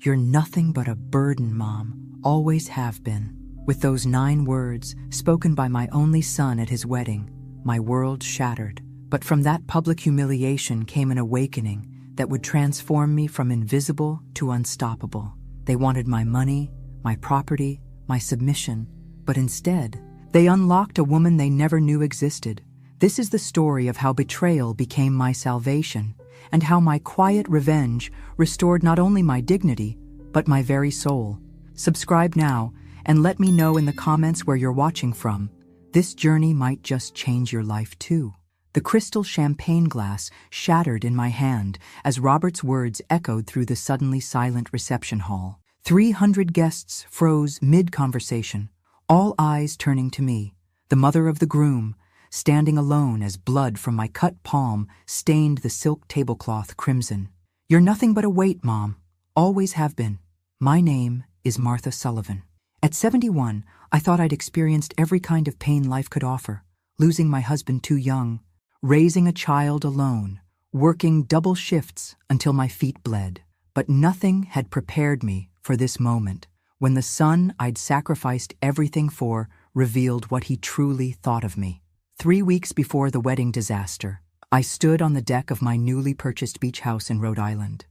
"You're nothing but a burden, Mom. Always have been." With those 9 words, spoken by my only son at his wedding, my world shattered. But from that public humiliation came an awakening that would transform me from invisible to unstoppable. They wanted my money, my property, my submission, but instead, they unlocked a woman they never knew existed. This is the story of how betrayal became my salvation, and how my quiet revenge restored not only my dignity, but my very soul. Subscribe now, and let me know in the comments where you're watching from. This journey might just change your life too. The crystal champagne glass shattered in my hand as Robert's words echoed through the suddenly silent reception hall. 300 guests froze mid-conversation, all eyes turning to me, the mother of the groom, standing alone as blood from my cut palm stained the silk tablecloth crimson. "You're nothing but a weight, Mom. Always have been. My name is Martha Sullivan." At 71, I thought I'd experienced every kind of pain life could offer. Losing my husband too young, raising a child alone, working double shifts until my feet bled. But nothing had prepared me for this moment, when the son I'd sacrificed everything for revealed what he truly thought of me. 3 weeks before the wedding disaster, I stood on the deck of my newly purchased beach house in Rhode Island.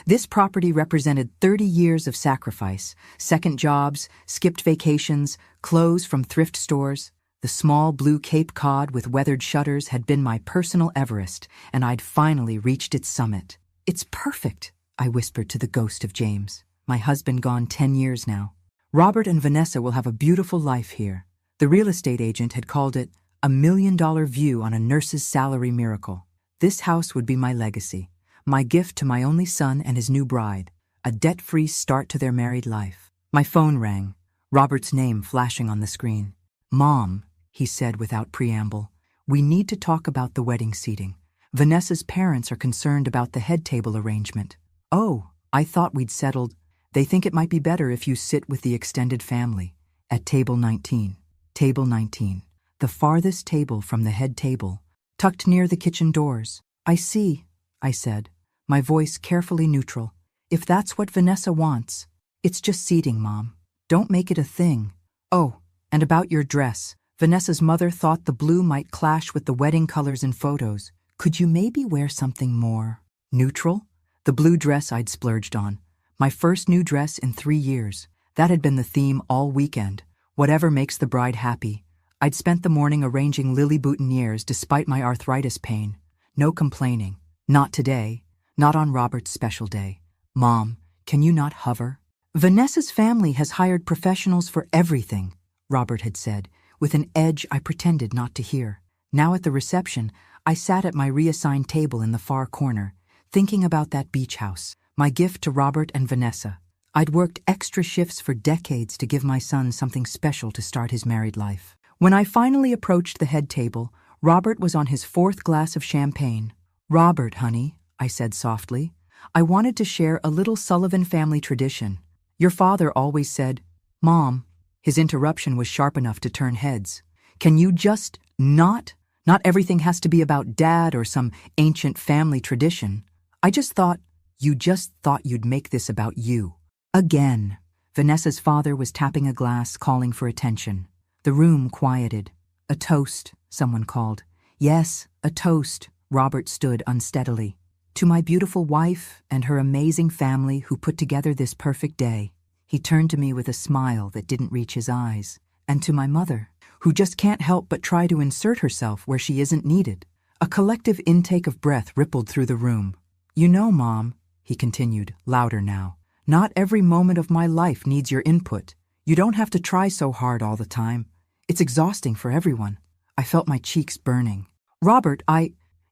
This property represented 30 years of sacrifice, second jobs, skipped vacations, clothes from thrift stores. The small blue Cape Cod with weathered shutters had been my personal Everest, and I'd finally reached its summit. "It's perfect," I whispered to the ghost of James, my husband gone 10 years now. "Robert and Vanessa will have a beautiful life here." The real estate agent had called it a $1 million view on a nurse's salary miracle. This house would be my legacy, my gift to my only son and his new bride, a debt-free start to their married life. My phone rang, Robert's name flashing on the screen. "Mom," he said without preamble, "we need to talk about the wedding seating. Vanessa's parents are concerned about the head table arrangement." "Oh, I thought we'd settled. They think it might be better if you sit with the extended family at table 19. Table 19. The farthest table from the head table, tucked near the kitchen doors. "I see," I said, my voice carefully neutral. "If that's what Vanessa wants, it's just seating, Mom. Don't make it a thing. Oh, and about your dress. Vanessa's mother thought the blue might clash with the wedding colors in photos. Could you maybe wear something more neutral?" The blue dress I'd splurged on. My first new dress in 3 years. That had been the theme all weekend. Whatever makes the bride happy. I'd spent the morning arranging lily boutonnieres despite my arthritis pain. No complaining. Not today. Not on Robert's special day. "Mom, can you not hover?" "Vanessa's family has hired professionals for everything," Robert had said, with an edge I pretended not to hear. Now at the reception, I sat at my reassigned table in the far corner, thinking about that beach house, my gift to Robert and Vanessa. I'd worked extra shifts for decades to give my son something special to start his married life. When I finally approached the head table, Robert was on his 4th glass of champagne. "Robert, honey," I said softly, "I wanted to share a little Sullivan family tradition. Your father always said—" "Mom," his interruption was sharp enough to turn heads. "Can you just not? Not everything has to be about Dad or some ancient family tradition. I just thought—" "You just thought you'd make this about you." Again. Vanessa's father was tapping a glass, calling for attention. The room quieted. "A toast," someone called. "Yes, a toast." Robert stood unsteadily. "To my beautiful wife and her amazing family who put together this perfect day." He turned to me with a smile that didn't reach his eyes. "And to my mother, who just can't help but try to insert herself where she isn't needed." A collective intake of breath rippled through the room. "You know, Mom," he continued, louder now, "not every moment of my life needs your input. You don't have to try so hard all the time. It's exhausting for everyone." I felt my cheeks burning. "Robert,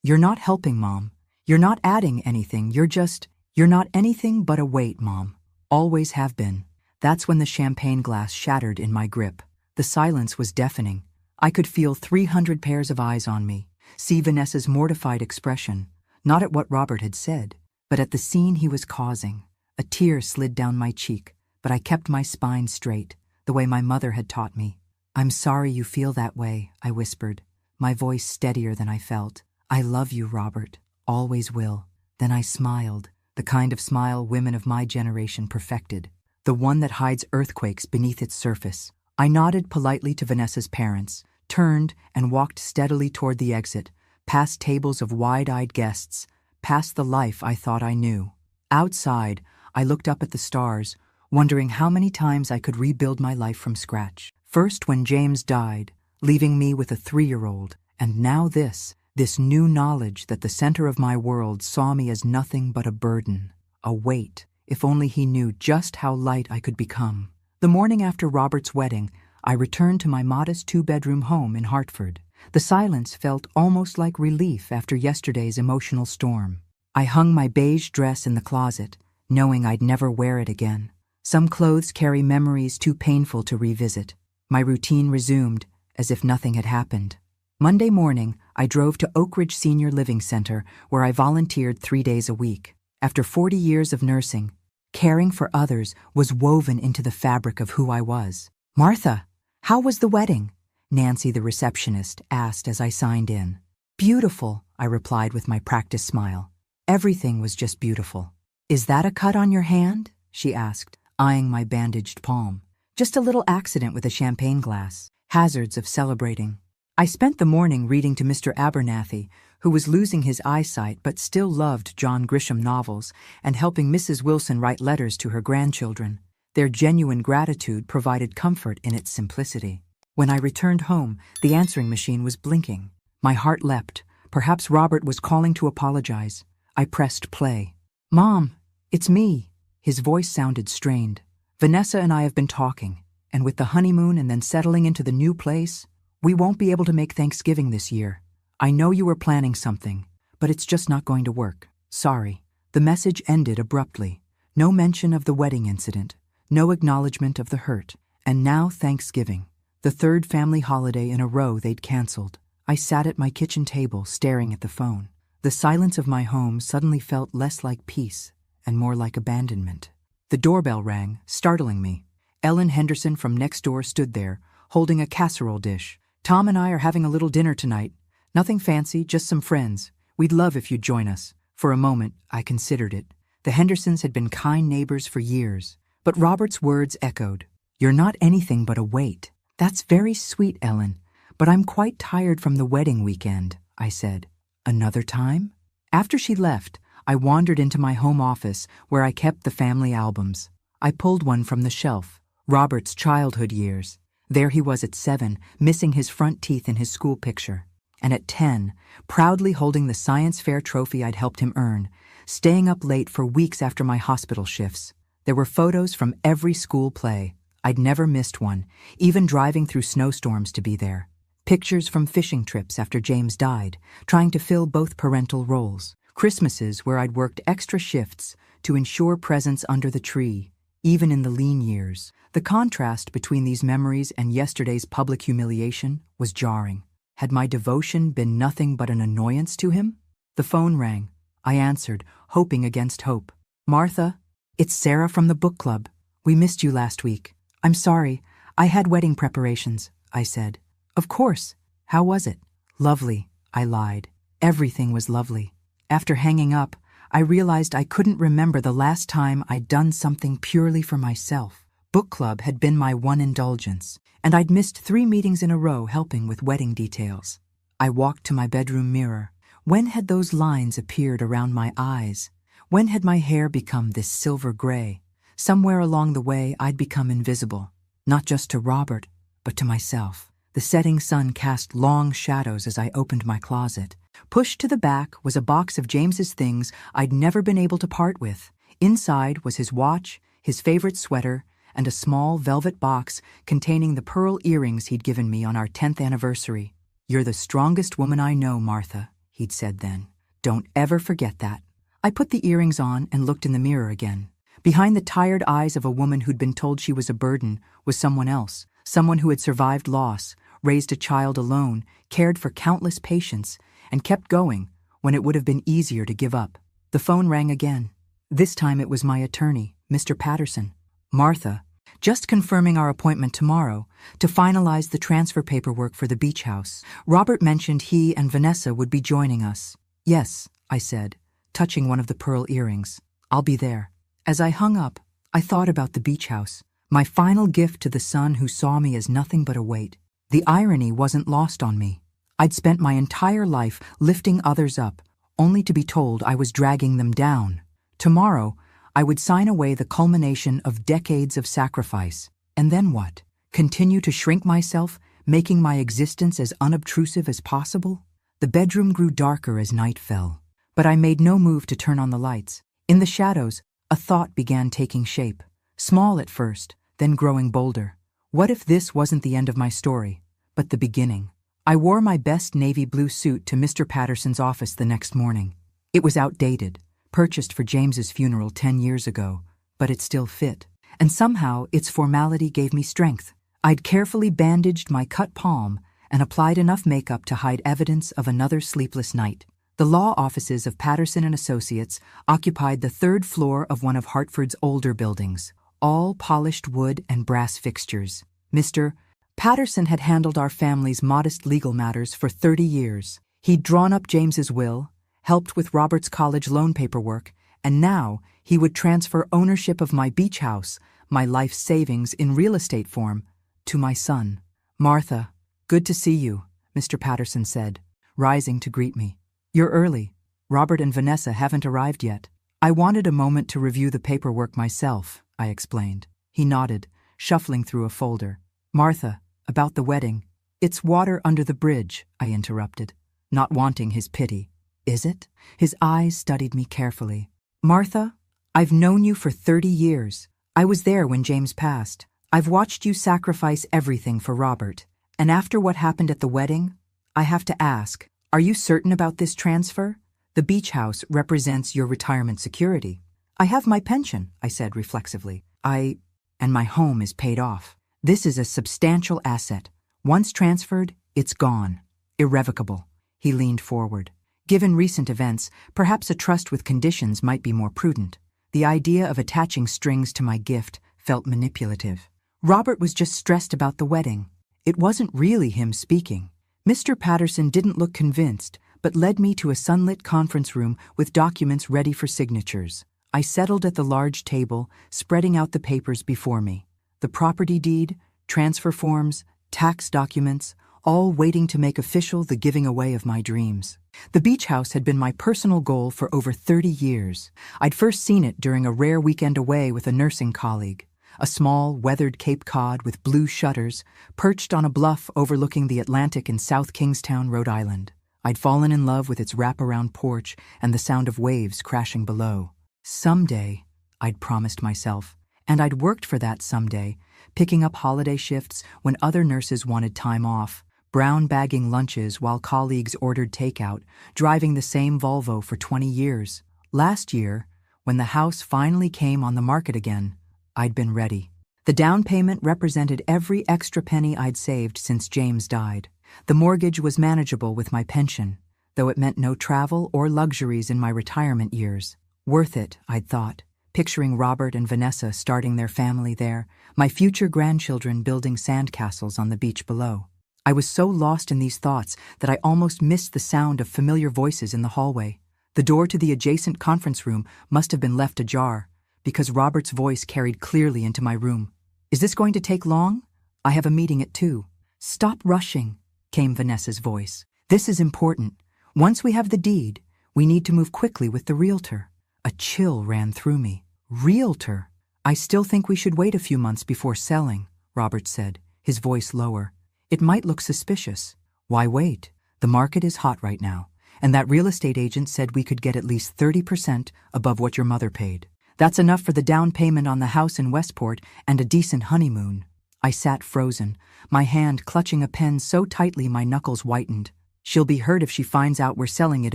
You're not helping, Mom. You're not adding anything. You're not anything but a weight, Mom. Always have been." That's when the champagne glass shattered in my grip. The silence was deafening. I could feel 300 pairs of eyes on me, see Vanessa's mortified expression, not at what Robert had said, but at the scene he was causing. A tear slid down my cheek, but I kept my spine straight, the way my mother had taught me. "I'm sorry you feel that way," I whispered, my voice steadier than I felt. "I love you, Robert. Always will." Then I smiled, the kind of smile women of my generation perfected, the one that hides earthquakes beneath its surface. I nodded politely to Vanessa's parents, turned and walked steadily toward the exit, past tables of wide-eyed guests, past the life I thought I knew. Outside, I looked up at the stars, wondering how many times I could rebuild my life from scratch. First when James died, leaving me with a 3-year-old, and now this new knowledge that the center of my world saw me as nothing but a burden, a weight. If only he knew just how light I could become. The morning after Robert's wedding, I returned to my modest 2-bedroom home in Hartford. The silence felt almost like relief after yesterday's emotional storm. I hung my beige dress in the closet, knowing I'd never wear it again. Some clothes carry memories too painful to revisit. My routine resumed, as if nothing had happened. Monday morning, I drove to Oak Ridge Senior Living Center, where I volunteered 3 days a week. After 40 years of nursing, caring for others was woven into the fabric of who I was. "Martha, how was the wedding?" Nancy, the receptionist, asked as I signed in. "Beautiful," I replied with my practiced smile. Everything was just beautiful. "Is that a cut on your hand?" she asked, eyeing my bandaged palm. "Just a little accident with a champagne glass. Hazards of celebrating." I spent the morning reading to Mr. Abernathy, who was losing his eyesight but still loved John Grisham novels, and helping Mrs. Wilson write letters to her grandchildren. Their genuine gratitude provided comfort in its simplicity. When I returned home, the answering machine was blinking. My heart leapt. Perhaps Robert was calling to apologize. I pressed play. "Mom, it's me." His voice sounded strained. "Vanessa and I have been talking, and with the honeymoon and then settling into the new place, we won't be able to make Thanksgiving this year. I know you were planning something, but it's just not going to work. Sorry." The message ended abruptly. No mention of the wedding incident, no acknowledgement of the hurt. And now Thanksgiving, the 3rd family holiday in a row they'd canceled. I sat at my kitchen table staring at the phone. The silence of my home suddenly felt less like peace and more like abandonment. The doorbell rang, startling me. Ellen Henderson from next door stood there, holding a casserole dish. "Tom and I are having a little dinner tonight. Nothing fancy, just some friends. We'd love if you'd join us." For a moment, I considered it. The Hendersons had been kind neighbors for years. But Robert's words echoed. "You're not anything but a weight." "That's very sweet, Ellen, but I'm quite tired from the wedding weekend," I said. "Another time?" After she left, I wandered into my home office where I kept the family albums. I pulled one from the shelf, Robert's childhood years. There he was at 7, missing his front teeth in his school picture. And at 10, proudly holding the science fair trophy I'd helped him earn, staying up late for weeks after my hospital shifts. There were photos from every school play. I'd never missed one, even driving through snowstorms to be there. Pictures from fishing trips after James died, trying to fill both parental roles. Christmases where I'd worked extra shifts to ensure presence under the tree, even in the lean years. The contrast between these memories and yesterday's public humiliation was jarring. Had my devotion been nothing but an annoyance to him? The phone rang. I answered, hoping against hope. "Martha, it's Sarah from the book club. We missed you last week." "I'm sorry. I had wedding preparations," I said. "Of course. How was it?" "Lovely," I lied. Everything was lovely. After hanging up, I realized I couldn't remember the last time I'd done something purely for myself. Book club had been my one indulgence, and I'd missed 3 meetings in a row helping with wedding details. I walked to my bedroom mirror. When had those lines appeared around my eyes? When had my hair become this silver gray? Somewhere along the way, I'd become invisible, not just to Robert, but to myself. The setting sun cast long shadows as I opened my closet. Pushed to the back was a box of James's things I'd never been able to part with. Inside was his watch, his favorite sweater, and a small velvet box containing the pearl earrings he'd given me on our 10th anniversary. "You're the strongest woman I know, Martha," he'd said then. "Don't ever forget that." I put the earrings on and looked in the mirror again. Behind the tired eyes of a woman who'd been told she was a burden was someone else, someone who had survived loss, raised a child alone, cared for countless patients, and kept going when it would have been easier to give up. The phone rang again. This time it was my attorney, Mr. Patterson. "Martha, just confirming our appointment tomorrow to finalize the transfer paperwork for the beach house. Robert mentioned he and Vanessa would be joining us." "Yes," I said, touching one of the pearl earrings. I'll be there. As I hung up, I thought about the beach house, my final gift to the son who saw me as nothing but a weight. The irony wasn't lost on me. I'd spent my entire life lifting others up, only to be told I was dragging them down. Tomorrow, I would sign away the culmination of decades of sacrifice. And then what? Continue to shrink myself, making my existence as unobtrusive as possible? The bedroom grew darker as night fell, but I made no move to turn on the lights. In the shadows, a thought began taking shape, small at first, then growing bolder. What if this wasn't the end of my story, but the beginning? I wore my best navy blue suit to Mr. Patterson's office the next morning. It was outdated, purchased for James's funeral 10 years ago, but it still fit. And somehow its formality gave me strength. I'd carefully bandaged my cut palm and applied enough makeup to hide evidence of another sleepless night. The law offices of Patterson and Associates occupied the third floor of one of Hartford's older buildings, all polished wood and brass fixtures. Mr. Patterson had handled our family's modest legal matters for 30 years. He'd drawn up James's will, helped with Robert's college loan paperwork, and now he would transfer ownership of my beach house, my life savings in real estate form, to my son. "Martha, good to see you," Mr. Patterson said, rising to greet me. "You're early. Robert and Vanessa haven't arrived yet." "I wanted a moment to review the paperwork myself," I explained. He nodded, shuffling through a folder. "Martha, about the wedding." "It's water under the bridge," I interrupted, not wanting his pity. "Is it?" His eyes studied me carefully. "Martha, I've known you for 30 years. I was there when James passed. I've watched you sacrifice everything for Robert. And after what happened at the wedding, I have to ask, are you certain about this transfer? The beach house represents your retirement security." "I have my pension," I said reflexively. And my home is paid off. This is a substantial asset. Once transferred, it's gone. Irrevocable." He leaned forward. "Given recent events, perhaps a trust with conditions might be more prudent." The idea of attaching strings to my gift felt manipulative. Robert was just stressed about the wedding. It wasn't really him speaking. Mr. Patterson didn't look convinced, but led me to a sunlit conference room with documents ready for signatures. I settled at the large table, spreading out the papers before me. The property deed, transfer forms, tax documents, all waiting to make official the giving away of my dreams. The beach house had been my personal goal for over 30 years. I'd first seen it during a rare weekend away with a nursing colleague. A small, weathered Cape Cod with blue shutters, perched on a bluff overlooking the Atlantic in South Kingstown, Rhode Island. I'd fallen in love with its wraparound porch and the sound of waves crashing below. Someday, I'd promised myself, and I'd worked for that someday, picking up holiday shifts when other nurses wanted time off, brown bagging lunches while colleagues ordered takeout, driving the same Volvo for 20 years. Last year, when the house finally came on the market again, I'd been ready. The down payment represented every extra penny I'd saved since James died. The mortgage was manageable with my pension, though it meant no travel or luxuries in my retirement years. Worth it, I'd thought, picturing Robert and Vanessa starting their family there, my future grandchildren building sandcastles on the beach below. I was so lost in these thoughts that I almost missed the sound of familiar voices in the hallway. The door to the adjacent conference room must have been left ajar, because Robert's voice carried clearly into my room. "Is this going to take long? I have a meeting at 2. "Stop rushing," came Vanessa's voice. "This is important. Once we have the deed, we need to move quickly with the realtor." A chill ran through me. "Realtor? I still think we should wait a few months before selling," Robert said, his voice lower. "It might look suspicious." "Why wait? The market is hot right now, and that real estate agent said we could get at least 30% above what your mother paid. That's enough for the down payment on the house in Westport and a decent honeymoon." I sat frozen, my hand clutching a pen so tightly my knuckles whitened. "She'll be hurt if she finds out we're selling it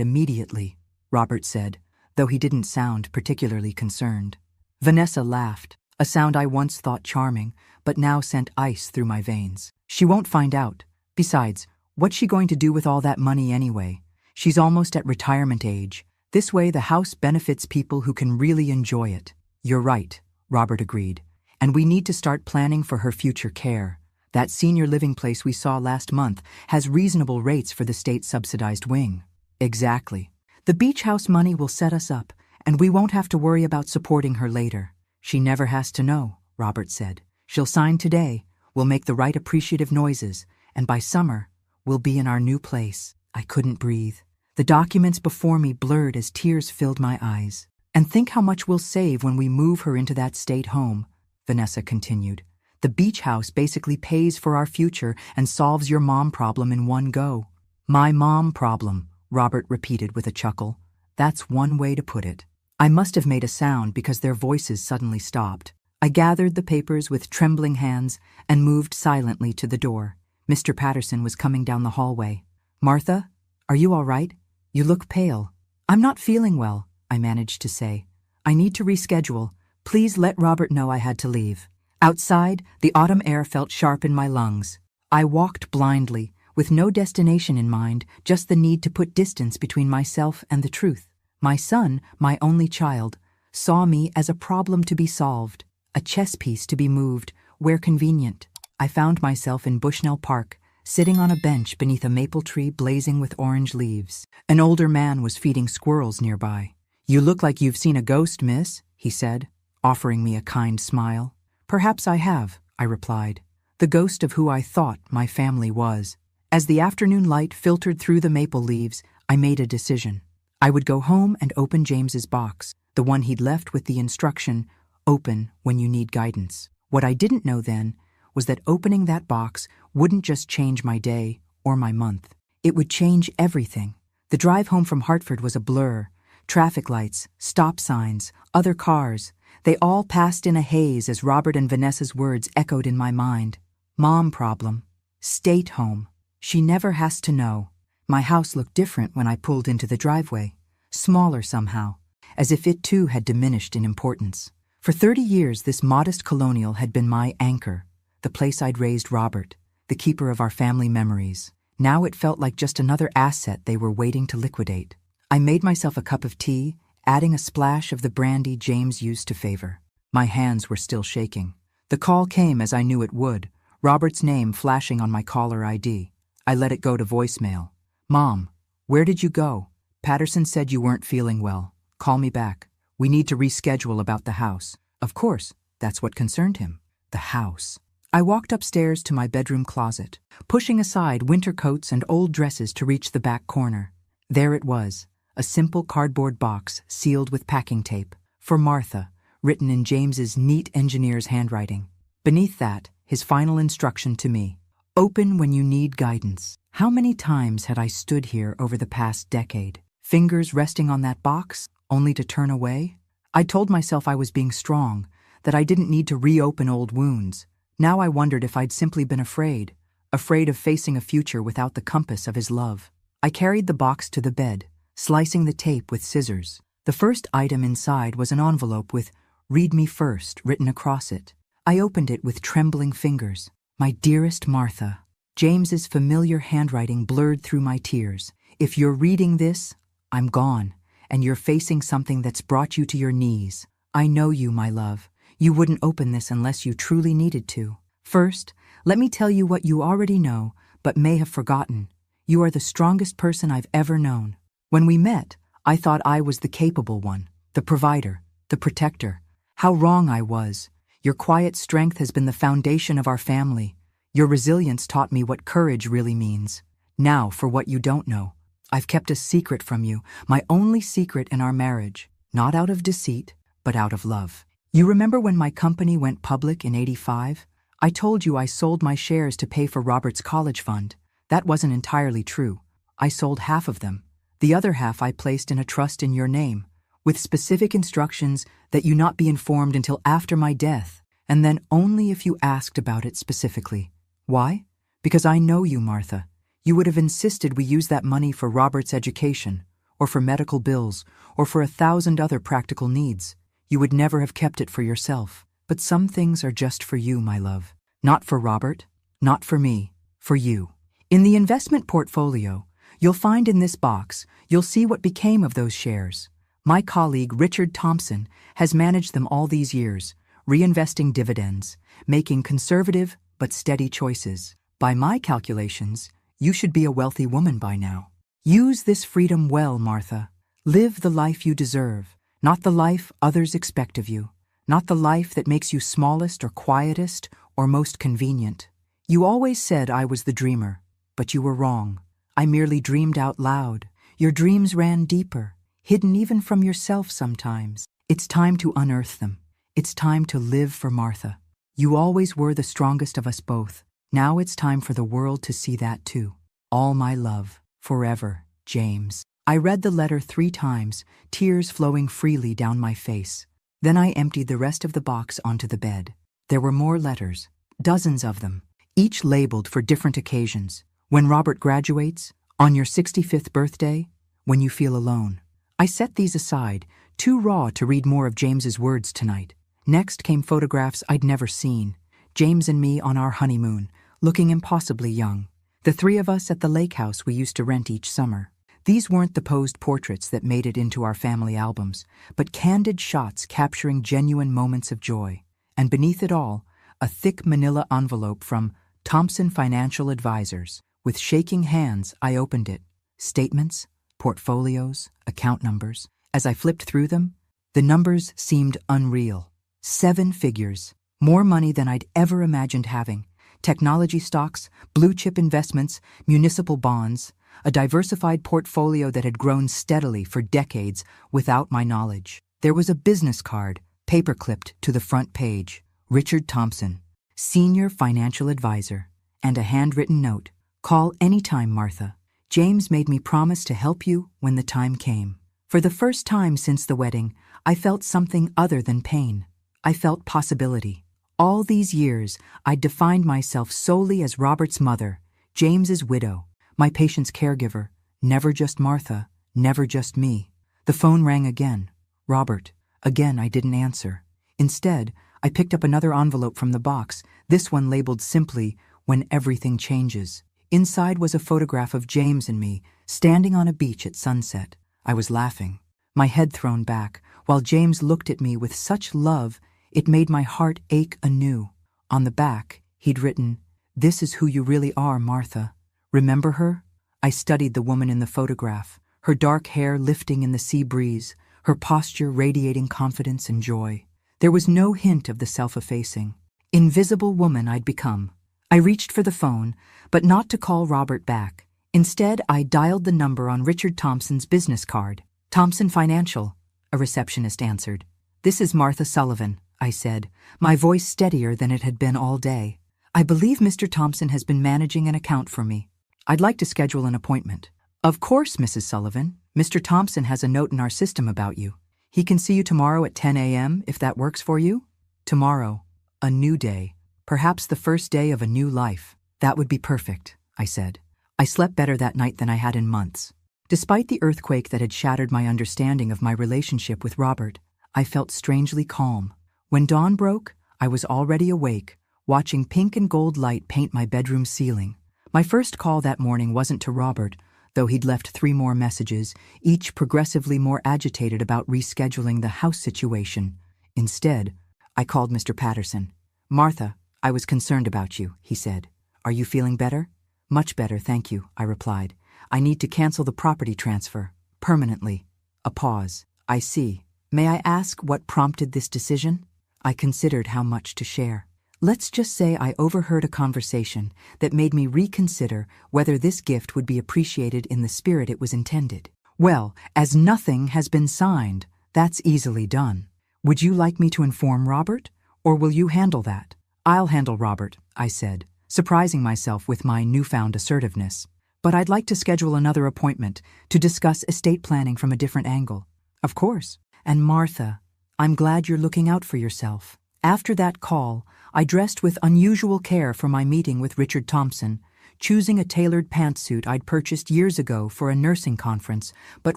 immediately," Robert said, though he didn't sound particularly concerned. Vanessa laughed, a sound I once thought charming, but now sent ice through my veins. "She won't find out. Besides, what's she going to do with all that money anyway? She's almost at retirement age. This way the house benefits people who can really enjoy it." "You're right," Robert agreed. "And we need to start planning for her future care. That senior living place we saw last month has reasonable rates for the state-subsidized wing." "Exactly. The beach house money will set us up, And we won't have to worry about supporting her later. She never has to know, Robert said. She'll sign today, we'll make the right appreciative noises, and by summer, we'll be in our new place. I couldn't breathe. The documents before me blurred as tears filled my eyes. And think how much we'll save when we move her into that state home, Vanessa continued. The beach house basically pays for our future and solves your mom problem in one go. My mom problem, Robert repeated with a chuckle. That's one way to put it. I must have made a sound because their voices suddenly stopped. I gathered the papers with trembling hands and moved silently to the door. Mr. Patterson was coming down the hallway. Martha, are you all right? You look pale. I'm not feeling well, I managed to say. I need to reschedule. Please let Robert know I had to leave. Outside, the autumn air felt sharp in my lungs. I walked blindly, with no destination in mind, just the need to put distance between myself and the truth. My son, my only child, saw me as a problem to be solved, a chess piece to be moved, where convenient. I found myself in Bushnell Park, sitting on a bench beneath a maple tree blazing with orange leaves. An older man was feeding squirrels nearby. You look like you've seen a ghost, miss, he said, offering me a kind smile. Perhaps I have, I replied, the ghost of who I thought my family was. As the afternoon light filtered through the maple leaves, I made a decision. I would go home and open James's box, the one he'd left with the instruction, open when you need guidance. What I didn't know then was that opening that box wouldn't just change my day or my month. It would change everything. The drive home from Hartford was a blur. Traffic lights, stop signs, other cars. They all passed in a haze as Robert and Vanessa's words echoed in my mind. Mom problem. State home. She never has to know. My house looked different when I pulled into the driveway. Smaller somehow, as if it too had diminished in importance. For 30 years, this modest colonial had been my anchor, the place I'd raised Robert, the keeper of our family memories. Now it felt like just another asset they were waiting to liquidate. I made myself a cup of tea, adding a splash of the brandy James used to favor. My hands were still shaking. The call came as I knew it would, Robert's name flashing on my caller ID. I let it go to voicemail. Mom, where did you go? Patterson said you weren't feeling well. Call me back. We need to reschedule about the house. Of course, that's what concerned him. The house. I walked upstairs to my bedroom closet, pushing aside winter coats and old dresses to reach the back corner. There it was, a simple cardboard box sealed with packing tape. For Martha, written in James's neat engineer's handwriting. Beneath that, his final instruction to me. Open when you need guidance. How many times had I stood here over the past decade, fingers resting on that box, only to turn away? I told myself I was being strong, that I didn't need to reopen old wounds. Now I wondered if I'd simply been afraid of facing a future without the compass of his love. I carried the box to the bed, slicing the tape with scissors. The first item inside was an envelope with "Read me first" written across it. I opened it with trembling fingers. My dearest Martha. James's familiar handwriting blurred through my tears. If you're reading this, I'm gone, and you're facing something that's brought you to your knees. I know you, my love. You wouldn't open this unless you truly needed to. First, let me tell you what you already know, but may have forgotten. You are the strongest person I've ever known. When we met, I thought I was the capable one, the provider, the protector. How wrong I was. Your quiet strength has been the foundation of our family. Your resilience taught me what courage really means. Now, for what you don't know. I've kept a secret from you, my only secret in our marriage. Not out of deceit, but out of love. You remember when my company went public in '85? I told you I sold my shares to pay for Robert's college fund. That wasn't entirely true. I sold half of them. The other half I placed in a trust in your name, with specific instructions that you not be informed until after my death, and then only if you asked about it specifically. Why? Because I know you, Martha. You would have insisted we use that money for Robert's education, or for medical bills, or for 1,000 other practical needs. You would never have kept it for yourself. But some things are just for you, my love. Not for Robert, not for me, for you. In the investment portfolio, you'll find in this box, you'll see what became of those shares. My colleague, Richard Thompson, has managed them all these years, reinvesting dividends, making conservative but steady choices. By my calculations, you should be a wealthy woman by now. Use this freedom well, Martha. Live the life you deserve, Not the life others expect of you. Not the life that makes you smallest or quietest or most convenient. You always said I was the dreamer, but you were wrong. I merely dreamed out loud. Your dreams ran deeper, hidden even from yourself sometimes. It's time to unearth them. It's time to live for Martha. You always were the strongest of us both. Now it's time for the world to see that too. All my love, forever, James. I read the letter 3 times, tears flowing freely down my face. Then I emptied the rest of the box onto the bed. There were more letters, dozens of them, each labeled for different occasions. When Robert graduates, on your 65th birthday, when you feel alone. I set these aside, too raw to read more of James's words tonight. Next came photographs I'd never seen. James and me on our honeymoon, looking impossibly young. The 3 of us at the lake house we used to rent each summer. These weren't the posed portraits that made it into our family albums, but candid shots capturing genuine moments of joy. And beneath it all, a thick manila envelope from Thompson Financial Advisors. With shaking hands, I opened it. Statements, portfolios, account numbers. As I flipped through them, the numbers seemed unreal. 7 figures, more money than I'd ever imagined having. Technology stocks, blue-chip investments, municipal bonds, a diversified portfolio that had grown steadily for decades without my knowledge. There was a business card, paper-clipped to the front page. Richard Thompson, Senior Financial Advisor, and a handwritten note. Call anytime, Martha. James made me promise to help you when the time came. For the first time since the wedding, I felt something other than pain. I felt possibility. All these years, I'd defined myself solely as Robert's mother, James's widow, my patient's caregiver, never just Martha, never just me. The phone rang again. Robert. Again, I didn't answer. Instead, I picked up another envelope from the box, this one labeled simply, "When Everything Changes." Inside was a photograph of James and me, standing on a beach at sunset. I was laughing, my head thrown back, while James looked at me with such love, it made my heart ache anew. On the back, he'd written, "This is who you really are, Martha. Remember her?" I studied the woman in the photograph, her dark hair lifting in the sea breeze, her posture radiating confidence and joy. There was no hint of the self-effacing, invisible woman I'd become. I reached for the phone, but not to call Robert back. Instead, I dialed the number on Richard Thompson's business card. "Thompson Financial," a receptionist answered. "This is Martha Sullivan," I said, my voice steadier than it had been all day. "I believe Mr. Thompson has been managing an account for me. I'd like to schedule an appointment." "Of course, Mrs. Sullivan. Mr. Thompson has a note in our system about you. He can see you tomorrow at 10 a.m. if that works for you." Tomorrow, a new day, perhaps the first day of a new life. "That would be perfect," I said. I slept better that night than I had in months. Despite the earthquake that had shattered my understanding of my relationship with Robert, I felt strangely calm. When dawn broke, I was already awake, watching pink and gold light paint my bedroom ceiling. My first call that morning wasn't to Robert, though he'd left 3 more messages, each progressively more agitated about rescheduling the house situation. Instead, I called Mr. Patterson. "Martha, I was concerned about you," he said. "Are you feeling better?" "Much better, thank you," I replied. "I need to cancel the property transfer. Permanently." A pause. "I see. May I ask what prompted this decision?" I considered how much to share. Let's just say I overheard a conversation that made me reconsider whether this gift would be appreciated in the spirit it was intended. "Well, as nothing has been signed, that's easily done. Would you like me to inform Robert, or will you handle that?" "I'll handle Robert," I said, surprising myself with my newfound assertiveness. "But I'd like to schedule another appointment to discuss estate planning from a different angle." "Of course. And Martha, I'm glad you're looking out for yourself." After that call, I dressed with unusual care for my meeting with Richard Thompson, choosing a tailored pantsuit I'd purchased years ago for a nursing conference, but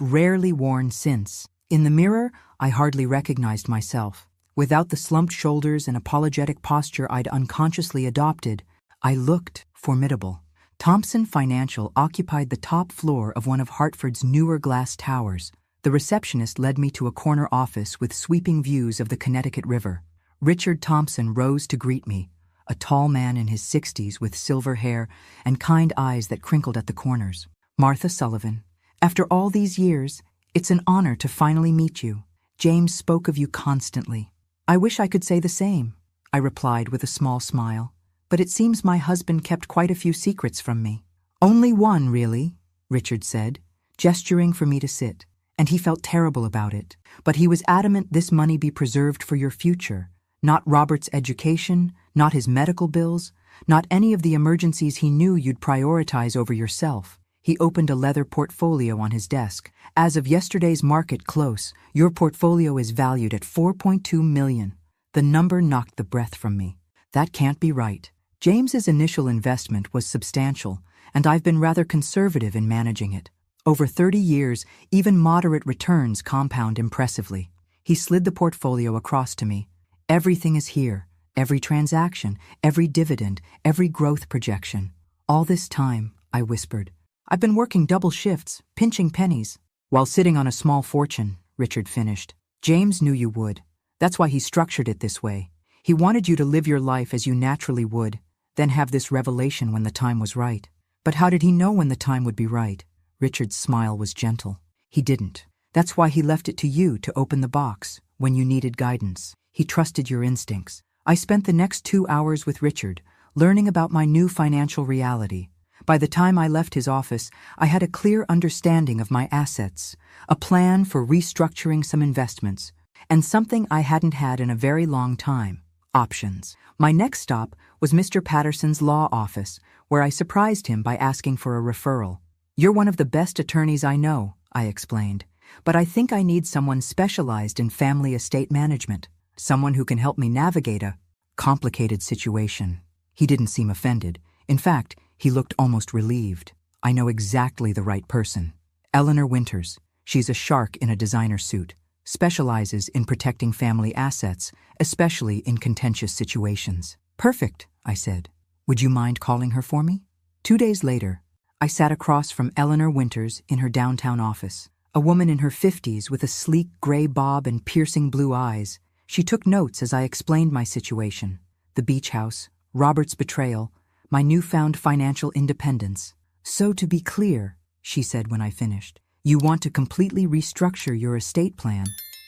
rarely worn since. In the mirror, I hardly recognized myself. Without the slumped shoulders and apologetic posture I'd unconsciously adopted, I looked formidable. Thompson Financial occupied the top floor of one of Hartford's newer glass towers. The receptionist led me to a corner office with sweeping views of the Connecticut River. Richard Thompson rose to greet me, a tall man in his 60s with silver hair and kind eyes that crinkled at the corners. "Martha Sullivan, after all these years, it's an honor to finally meet you. James spoke of you constantly. I wish I could say the same, I replied with a small smile. But it seems my husband kept quite a few secrets from me. Only one, really, Richard said, gesturing for me to sit. And he felt terrible about it. But he was adamant this money be preserved for your future. Not Robert's education, not his medical bills, not any of the emergencies he knew you'd prioritize over yourself. He opened a leather portfolio on his desk. As of yesterday's market close, your portfolio is valued at $4.2 million. The number knocked the breath from me. That can't be right. James's initial investment was substantial, and I've been rather conservative in managing it. Over 30 years, even moderate returns compound impressively. He slid the portfolio across to me. Everything is here. Every transaction, every dividend, every growth projection. All this time, I whispered. I've been working double shifts, pinching pennies, while sitting on a small fortune, Richard finished. James knew you would. That's why he structured it this way. He wanted you to live your life as you naturally would, then have this revelation when the time was right. But how did he know when the time would be right? Richard's smile was gentle. He didn't. That's why he left it to you to open the box when you needed guidance. He trusted your instincts. I spent the next 2 hours with Richard, learning about my new financial reality. By the time I left his office, I had a clear understanding of my assets, a plan for restructuring some investments, and something I hadn't had in a very long time: options. My next stop was Mr. Patterson's law office, where I surprised him by asking for a referral. You're one of the best attorneys I know, I explained, but I think I need someone specialized in family estate management, someone who can help me navigate a complicated situation. He didn't seem offended. In fact, he looked almost relieved. I know exactly the right person. Eleanor Winters. She's a shark in a designer suit, specializes in protecting family assets, especially in contentious situations. Perfect, I said. Would you mind calling her for me? 2 days later, I sat across from Eleanor Winters in her downtown office. A woman in her 50s with a sleek gray bob and piercing blue eyes. She took notes as I explained my situation. The beach house, Robert's betrayal, my newfound financial independence. So to be clear, she said when I finished, you want to completely restructure your estate plan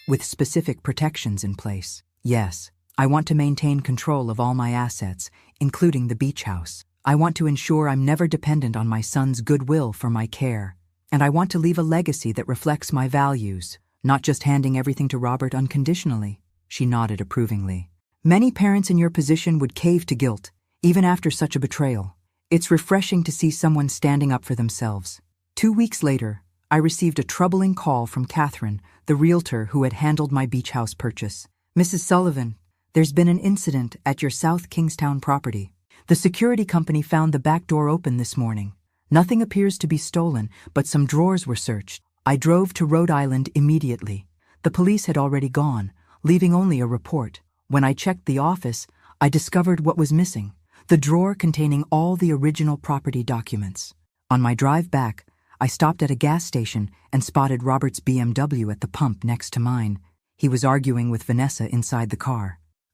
with specific protections in place. Yes, I want to maintain control of all my assets, including the beach house. I want to ensure I'm never dependent on my son's goodwill for my care. And I want to leave a legacy that reflects my values, not just handing everything to Robert unconditionally. She nodded approvingly. Many parents in your position would cave to guilt, even after such a betrayal. It's refreshing to see someone standing up for themselves. 2 weeks later, I received a troubling call from Catherine, the realtor who had handled my beach house purchase. Mrs. Sullivan, there's been an incident at your South Kingstown property. The security company found the back door open this morning. Nothing appears to be stolen, but some drawers were searched. I drove to Rhode Island immediately. The police had already gone, leaving only a report. When I checked the office, I discovered what was missing: the drawer containing all the original property documents. On my drive back, I stopped at a gas station and spotted Robert's BMW at the pump next to mine. He was arguing with Vanessa inside the car.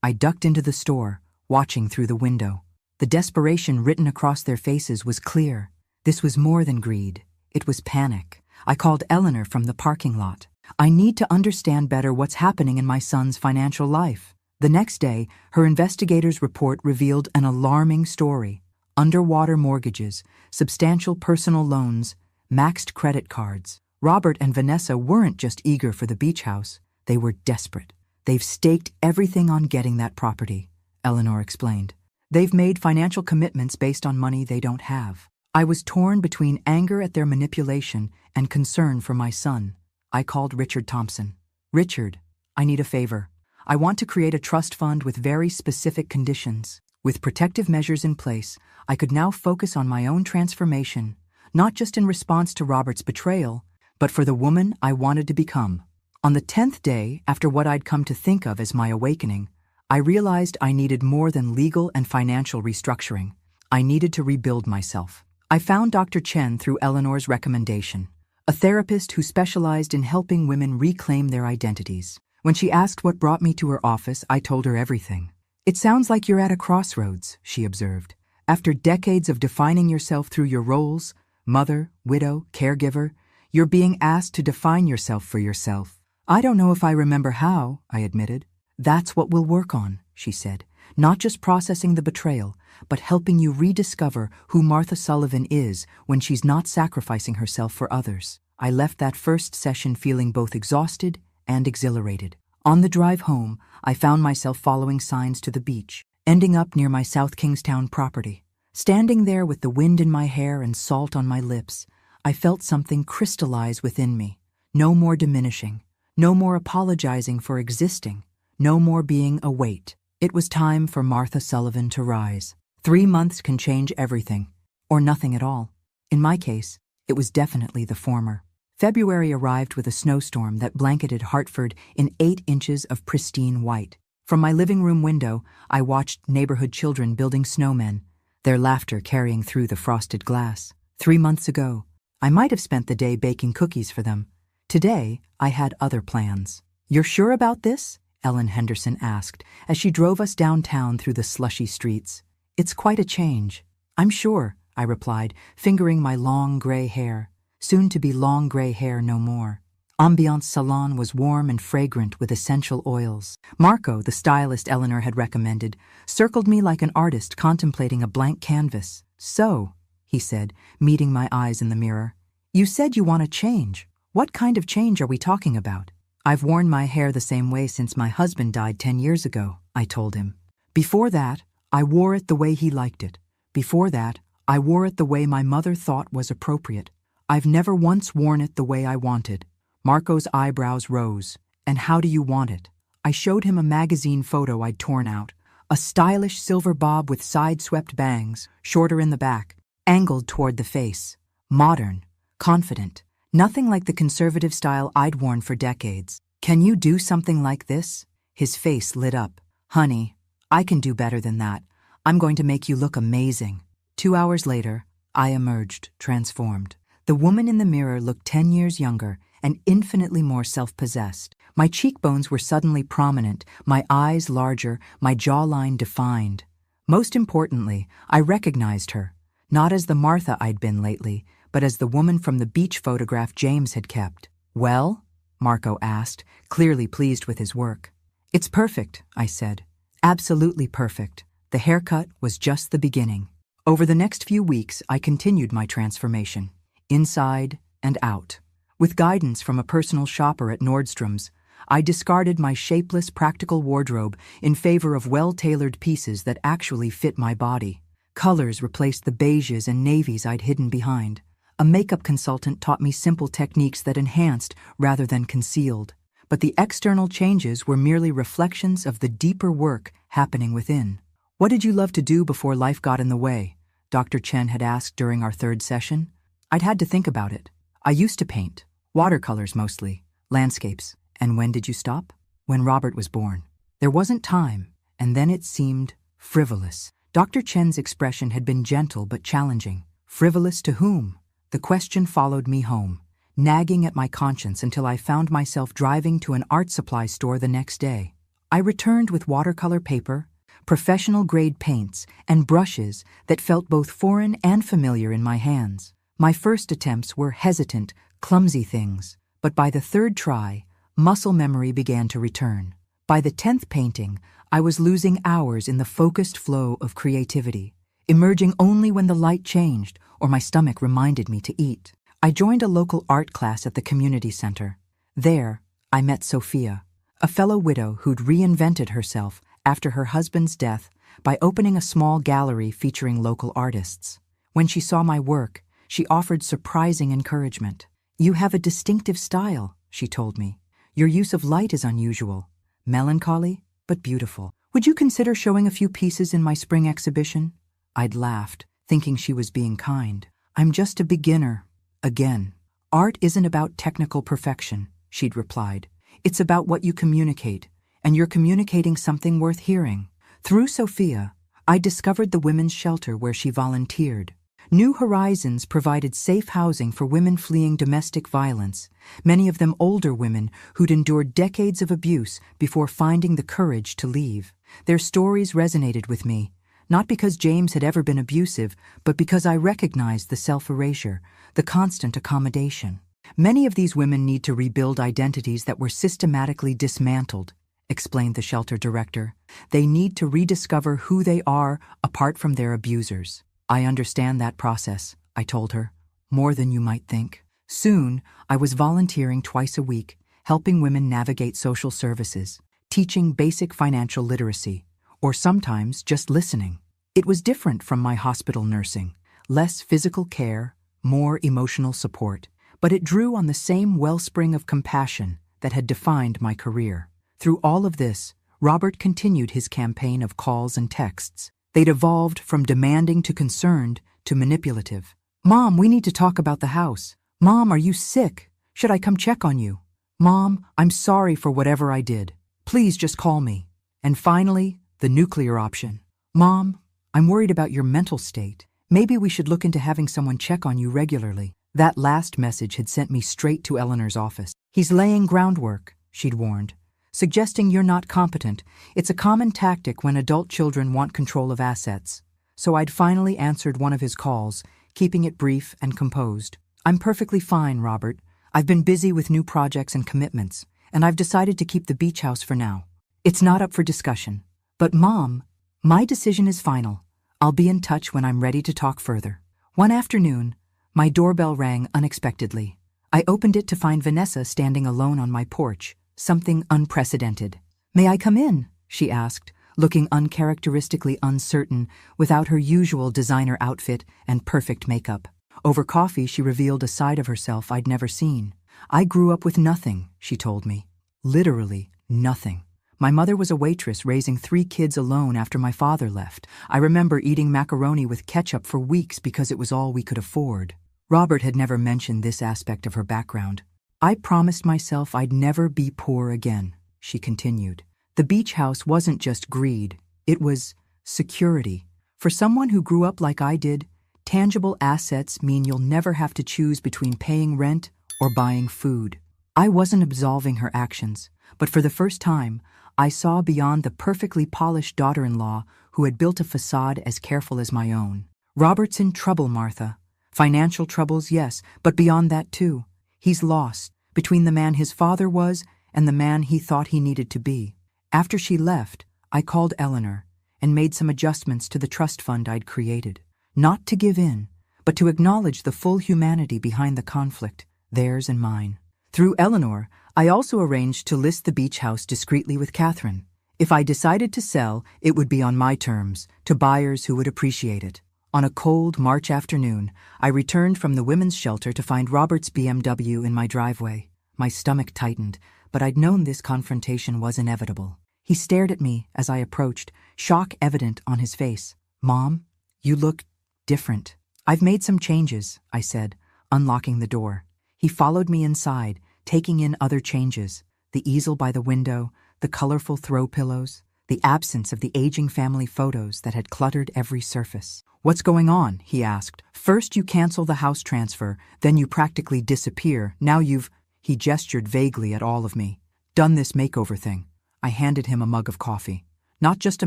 I ducked into the store, watching through the window. The desperation written across their faces was clear. This was more than greed. It was panic. I called Eleanor from the parking lot. I need to understand better what's happening in my son's financial life. The next day, her investigator's report revealed an alarming story: underwater mortgages, substantial personal loans, maxed credit cards. Robert and Vanessa weren't just eager for the beach house. They were desperate. They've staked everything on getting that property, Eleanor explained. They've made financial commitments based on money they don't have. I was torn between anger at their manipulation and concern for my son. I called Richard Thompson. Richard, I need a favor. I want to create a trust fund with very specific conditions. With protective measures in place, I could now focus on my own transformation, not just in response to Robert's betrayal, but for the woman I wanted to become. On the 10th day, after what I'd come to think of as my awakening, I realized I needed more than legal and financial restructuring. I needed to rebuild myself. I found Dr. Chen through Eleanor's recommendation, a therapist who specialized in helping women reclaim their identities. When she asked what brought me to her office, I told her everything. It sounds like you're at a crossroads, she observed. After decades of defining yourself through your roles, mother, widow, caregiver, you're being asked to define yourself for yourself. I don't know if I remember how, I admitted. That's what we'll work on, she said. Not just processing the betrayal, but helping you rediscover who Martha Sullivan is when she's not sacrificing herself for others. I left that first session feeling both exhausted and exhilarated. On the drive home, I found myself following signs to the beach, ending up near my South Kingstown property. Standing there with the wind in my hair and salt on my lips, I felt something crystallize within me. No more diminishing, no more apologizing for existing, no more being a weight. It was time for Martha Sullivan to rise. 3 months can change everything, or nothing at all. In my case, it was definitely the former. February arrived with a snowstorm that blanketed Hartford in 8 inches of pristine white. From my living room window, I watched neighborhood children building snowmen, their laughter carrying through the frosted glass. 3 months ago, I might have spent the day baking cookies for them. Today, I had other plans. "You're sure about this?" Ellen Henderson asked as she drove us downtown through the slushy streets. "It's quite a change." "I'm sure," I replied, fingering my long gray hair, soon to be long gray hair no more. Ambiance Salon was warm and fragrant with essential oils. Marco, the stylist Eleanor had recommended, circled me like an artist contemplating a blank canvas. "So," he said, meeting my eyes in the mirror, "you said you want to change. What kind of change are we talking about?" "I've worn my hair the same way since my husband died 10 years ago," I told him. "Before that, I wore it the way he liked it. Before that, I wore it the way my mother thought was appropriate. I've never once worn it the way I wanted." Marco's eyebrows rose. "And how do you want it?" I showed him a magazine photo I'd torn out. A stylish silver bob with side-swept bangs, shorter in the back, angled toward the face. Modern, confident. Nothing like the conservative style I'd worn for decades. "Can you do something like this?" His face lit up. "Honey, I can do better than that. I'm going to make you look amazing." 2 hours later, I emerged, transformed. The woman in the mirror looked 10 years younger and infinitely more self-possessed. My cheekbones were suddenly prominent, my eyes larger, my jawline defined. Most importantly, I recognized her, not as the Martha I'd been lately, but as the woman from the beach photograph James had kept. "Well?" Marco asked, clearly pleased with his work. "It's perfect," I said. "Absolutely perfect." The haircut was just the beginning. Over the next few weeks, I continued my transformation, inside and out. With guidance from a personal shopper at Nordstrom's, I discarded my shapeless, practical wardrobe in favor of well-tailored pieces that actually fit my body. Colors replaced the beiges and navies I'd hidden behind. A makeup consultant taught me simple techniques that enhanced rather than concealed. But the external changes were merely reflections of the deeper work happening within. "What did you love to do before life got in the way?" Dr. Chen had asked during our 3rd session. I'd had to think about it. "I used to paint. Watercolors mostly. Landscapes." "And when did you stop?" "When Robert was born." There wasn't time, and then it seemed frivolous. Dr. Chen's expression had been gentle but challenging. Frivolous to whom? The question followed me home, nagging at my conscience until I found myself driving to an art supply store the next day. I returned with watercolor paper, professional-grade paints, and brushes that felt both foreign and familiar in my hands. My first attempts were hesitant, clumsy things, but by the 3rd try, muscle memory began to return. By the 10th painting, I was losing hours in the focused flow of creativity, emerging only when the light changed or my stomach reminded me to eat. I joined a local art class at the community center. There, I met Sophia, a fellow widow who'd reinvented herself after her husband's death by opening a small gallery featuring local artists. When she saw my work, she offered surprising encouragement. "You have a distinctive style," she told me. "Your use of light is unusual. Melancholy, but beautiful. Would you consider showing a few pieces in my spring exhibition?" I'd laughed, thinking she was being kind. "I'm just a beginner." Again, "Art isn't about technical perfection," she'd replied. "It's about what you communicate, and you're communicating something worth hearing." Through Sophia, I discovered the women's shelter where she volunteered. New Horizons provided safe housing for women fleeing domestic violence, many of them older women who'd endured decades of abuse before finding the courage to leave. Their stories resonated with me, not because James had ever been abusive, but because I recognized the self-erasure, the constant accommodation. Many of these women need to rebuild identities that were systematically dismantled, explained the shelter director. They need to rediscover who they are apart from their abusers. I understand that process, I told her, more than you might think. Soon, I was volunteering twice a week, helping women navigate social services, teaching basic financial literacy, or sometimes just listening. It was different from my hospital nursing, less physical care, more emotional support, but it drew on the same wellspring of compassion that had defined my career. Through all of this, Robert continued his campaign of calls and texts. They'd evolved from demanding to concerned to manipulative. "Mom, we need to talk about the house. Mom, are you sick? Should I come check on you? Mom, I'm sorry for whatever I did. Please just call me." And finally, the nuclear option. "Mom, I'm worried about your mental state. Maybe we should look into having someone check on you regularly." That last message had sent me straight to Eleanor's office. "He's laying groundwork," she'd warned, "suggesting you're not competent. It's a common tactic when adult children want control of assets." So I'd finally answered one of his calls, keeping it brief and composed. "I'm perfectly fine, Robert. I've been busy with new projects and commitments, and I've decided to keep the beach house for now. It's not up for discussion. But Mom, my decision is final. I'll be in touch when I'm ready to talk further." One afternoon, my doorbell rang unexpectedly. I opened it to find Vanessa standing alone on my porch, something unprecedented. "May I come in?" she asked, looking uncharacteristically uncertain without her usual designer outfit and perfect makeup. Over coffee, she revealed a side of herself I'd never seen. "I grew up with nothing," she told me. Literally nothing. My mother was a waitress raising 3 kids alone after my father left. I remember eating macaroni with ketchup for weeks because it was all we could afford. Robert had never mentioned this aspect of her background. "I promised myself I'd never be poor again," she continued. The beach house wasn't just greed, it was security. For someone who grew up like I did, tangible assets mean you'll never have to choose between paying rent or buying food. I wasn't absolving her actions, but for the first time, I saw beyond the perfectly polished daughter-in-law who had built a facade as careful as my own. "Robert's in trouble, Martha. Financial troubles, yes, but beyond that too. He's lost, between the man his father was and the man he thought he needed to be." After she left, I called Eleanor and made some adjustments to the trust fund I'd created. Not to give in, but to acknowledge the full humanity behind the conflict, theirs and mine. Through Eleanor, I also arranged to list the beach house discreetly with Catherine. If I decided to sell, it would be on my terms, to buyers who would appreciate it. On a cold March afternoon, I returned from the women's shelter to find Robert's BMW in my driveway. My stomach tightened, but I'd known this confrontation was inevitable. He stared at me as I approached, shock evident on his face. "Mom, you look different." "I've made some changes," I said, unlocking the door. He followed me inside, taking in other changes: the easel by the window, the colorful throw pillows, the absence of the aging family photos that had cluttered every surface. "What's going on?" he asked. "First you cancel the house transfer, then you practically disappear. Now you've—" He gestured vaguely at all of me. "Done this makeover thing." I handed him a mug of coffee. "Not just a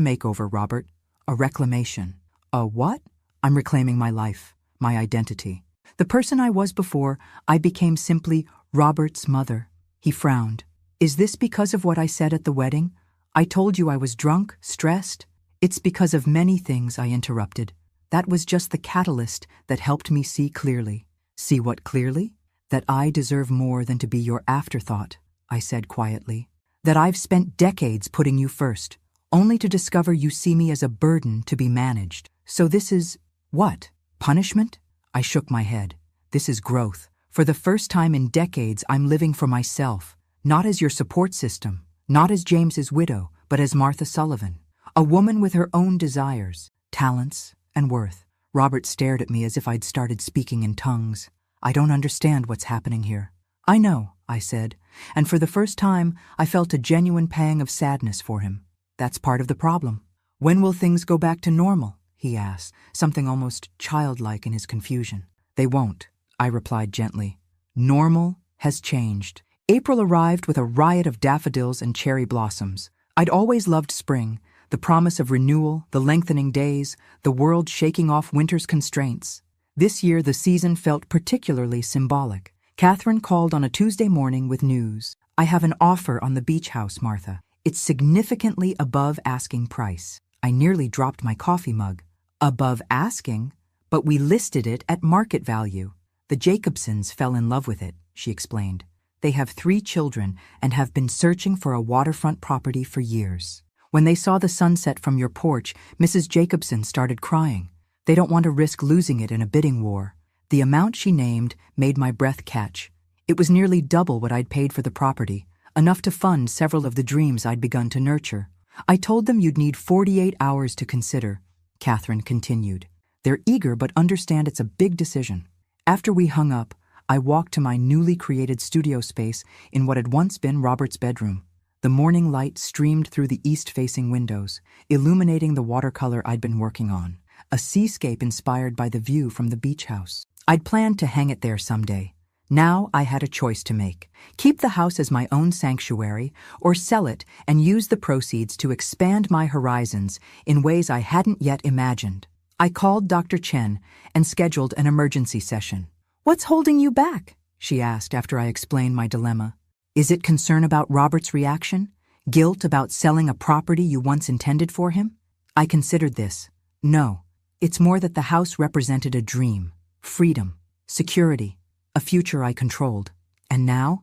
makeover, Robert. A reclamation." "A what?" "I'm reclaiming my life, my identity. The person I was before, I became simply Robert's mother." He frowned. "Is this because of what I said at the wedding? I told you I was drunk, stressed?" "It's because of many things," I interrupted. "That was just the catalyst that helped me see clearly." "See what clearly?" "That I deserve more than to be your afterthought," I said quietly. "That I've spent decades putting you first, only to discover you see me as a burden to be managed. So this is, what, punishment?" I shook my head. "This is growth. For the first time in decades, I'm living for myself, not as your support system, not as James's widow, but as Martha Sullivan, a woman with her own desires, talents, and worth." Robert stared at me as if I'd started speaking in tongues. "I don't understand what's happening here." "I know," I said, and for the first time, I felt a genuine pang of sadness for him. "That's part of the problem." "When will things go back to normal?" he asked, something almost childlike in his confusion. "They won't," I replied gently. "Normal has changed." April arrived with a riot of daffodils and cherry blossoms. I'd always loved spring, the promise of renewal, the lengthening days, the world shaking off winter's constraints. This year, the season felt particularly symbolic. Catherine called on a Tuesday morning with news. I have an offer on the beach house, Martha. It's significantly above asking price. I nearly dropped my coffee mug. Above asking? But we listed it at market value. The Jacobsons fell in love with it, she explained. They have 3 children and have been searching for a waterfront property for years. When they saw the sunset from your porch, Mrs. Jacobson started crying. They don't want to risk losing it in a bidding war. The amount she named made my breath catch. It was nearly double what I'd paid for the property, enough to fund several of the dreams I'd begun to nurture. I told them you'd need 48 hours to consider, Catherine continued. They're eager but understand it's a big decision. After we hung up, I walked to my newly created studio space in what had once been Robert's bedroom. The morning light streamed through the east-facing windows, illuminating the watercolor I'd been working on, a seascape inspired by the view from the beach house. I'd planned to hang it there someday. Now I had a choice to make: keep the house as my own sanctuary, or sell it and use the proceeds to expand my horizons in ways I hadn't yet imagined. I called Dr. Chen and scheduled an emergency session. "What's holding you back?" she asked after I explained my dilemma. "Is it concern about Robert's reaction? Guilt about selling a property you once intended for him?" I considered this. No, it's more that the house represented a dream, freedom, security, a future I controlled. And now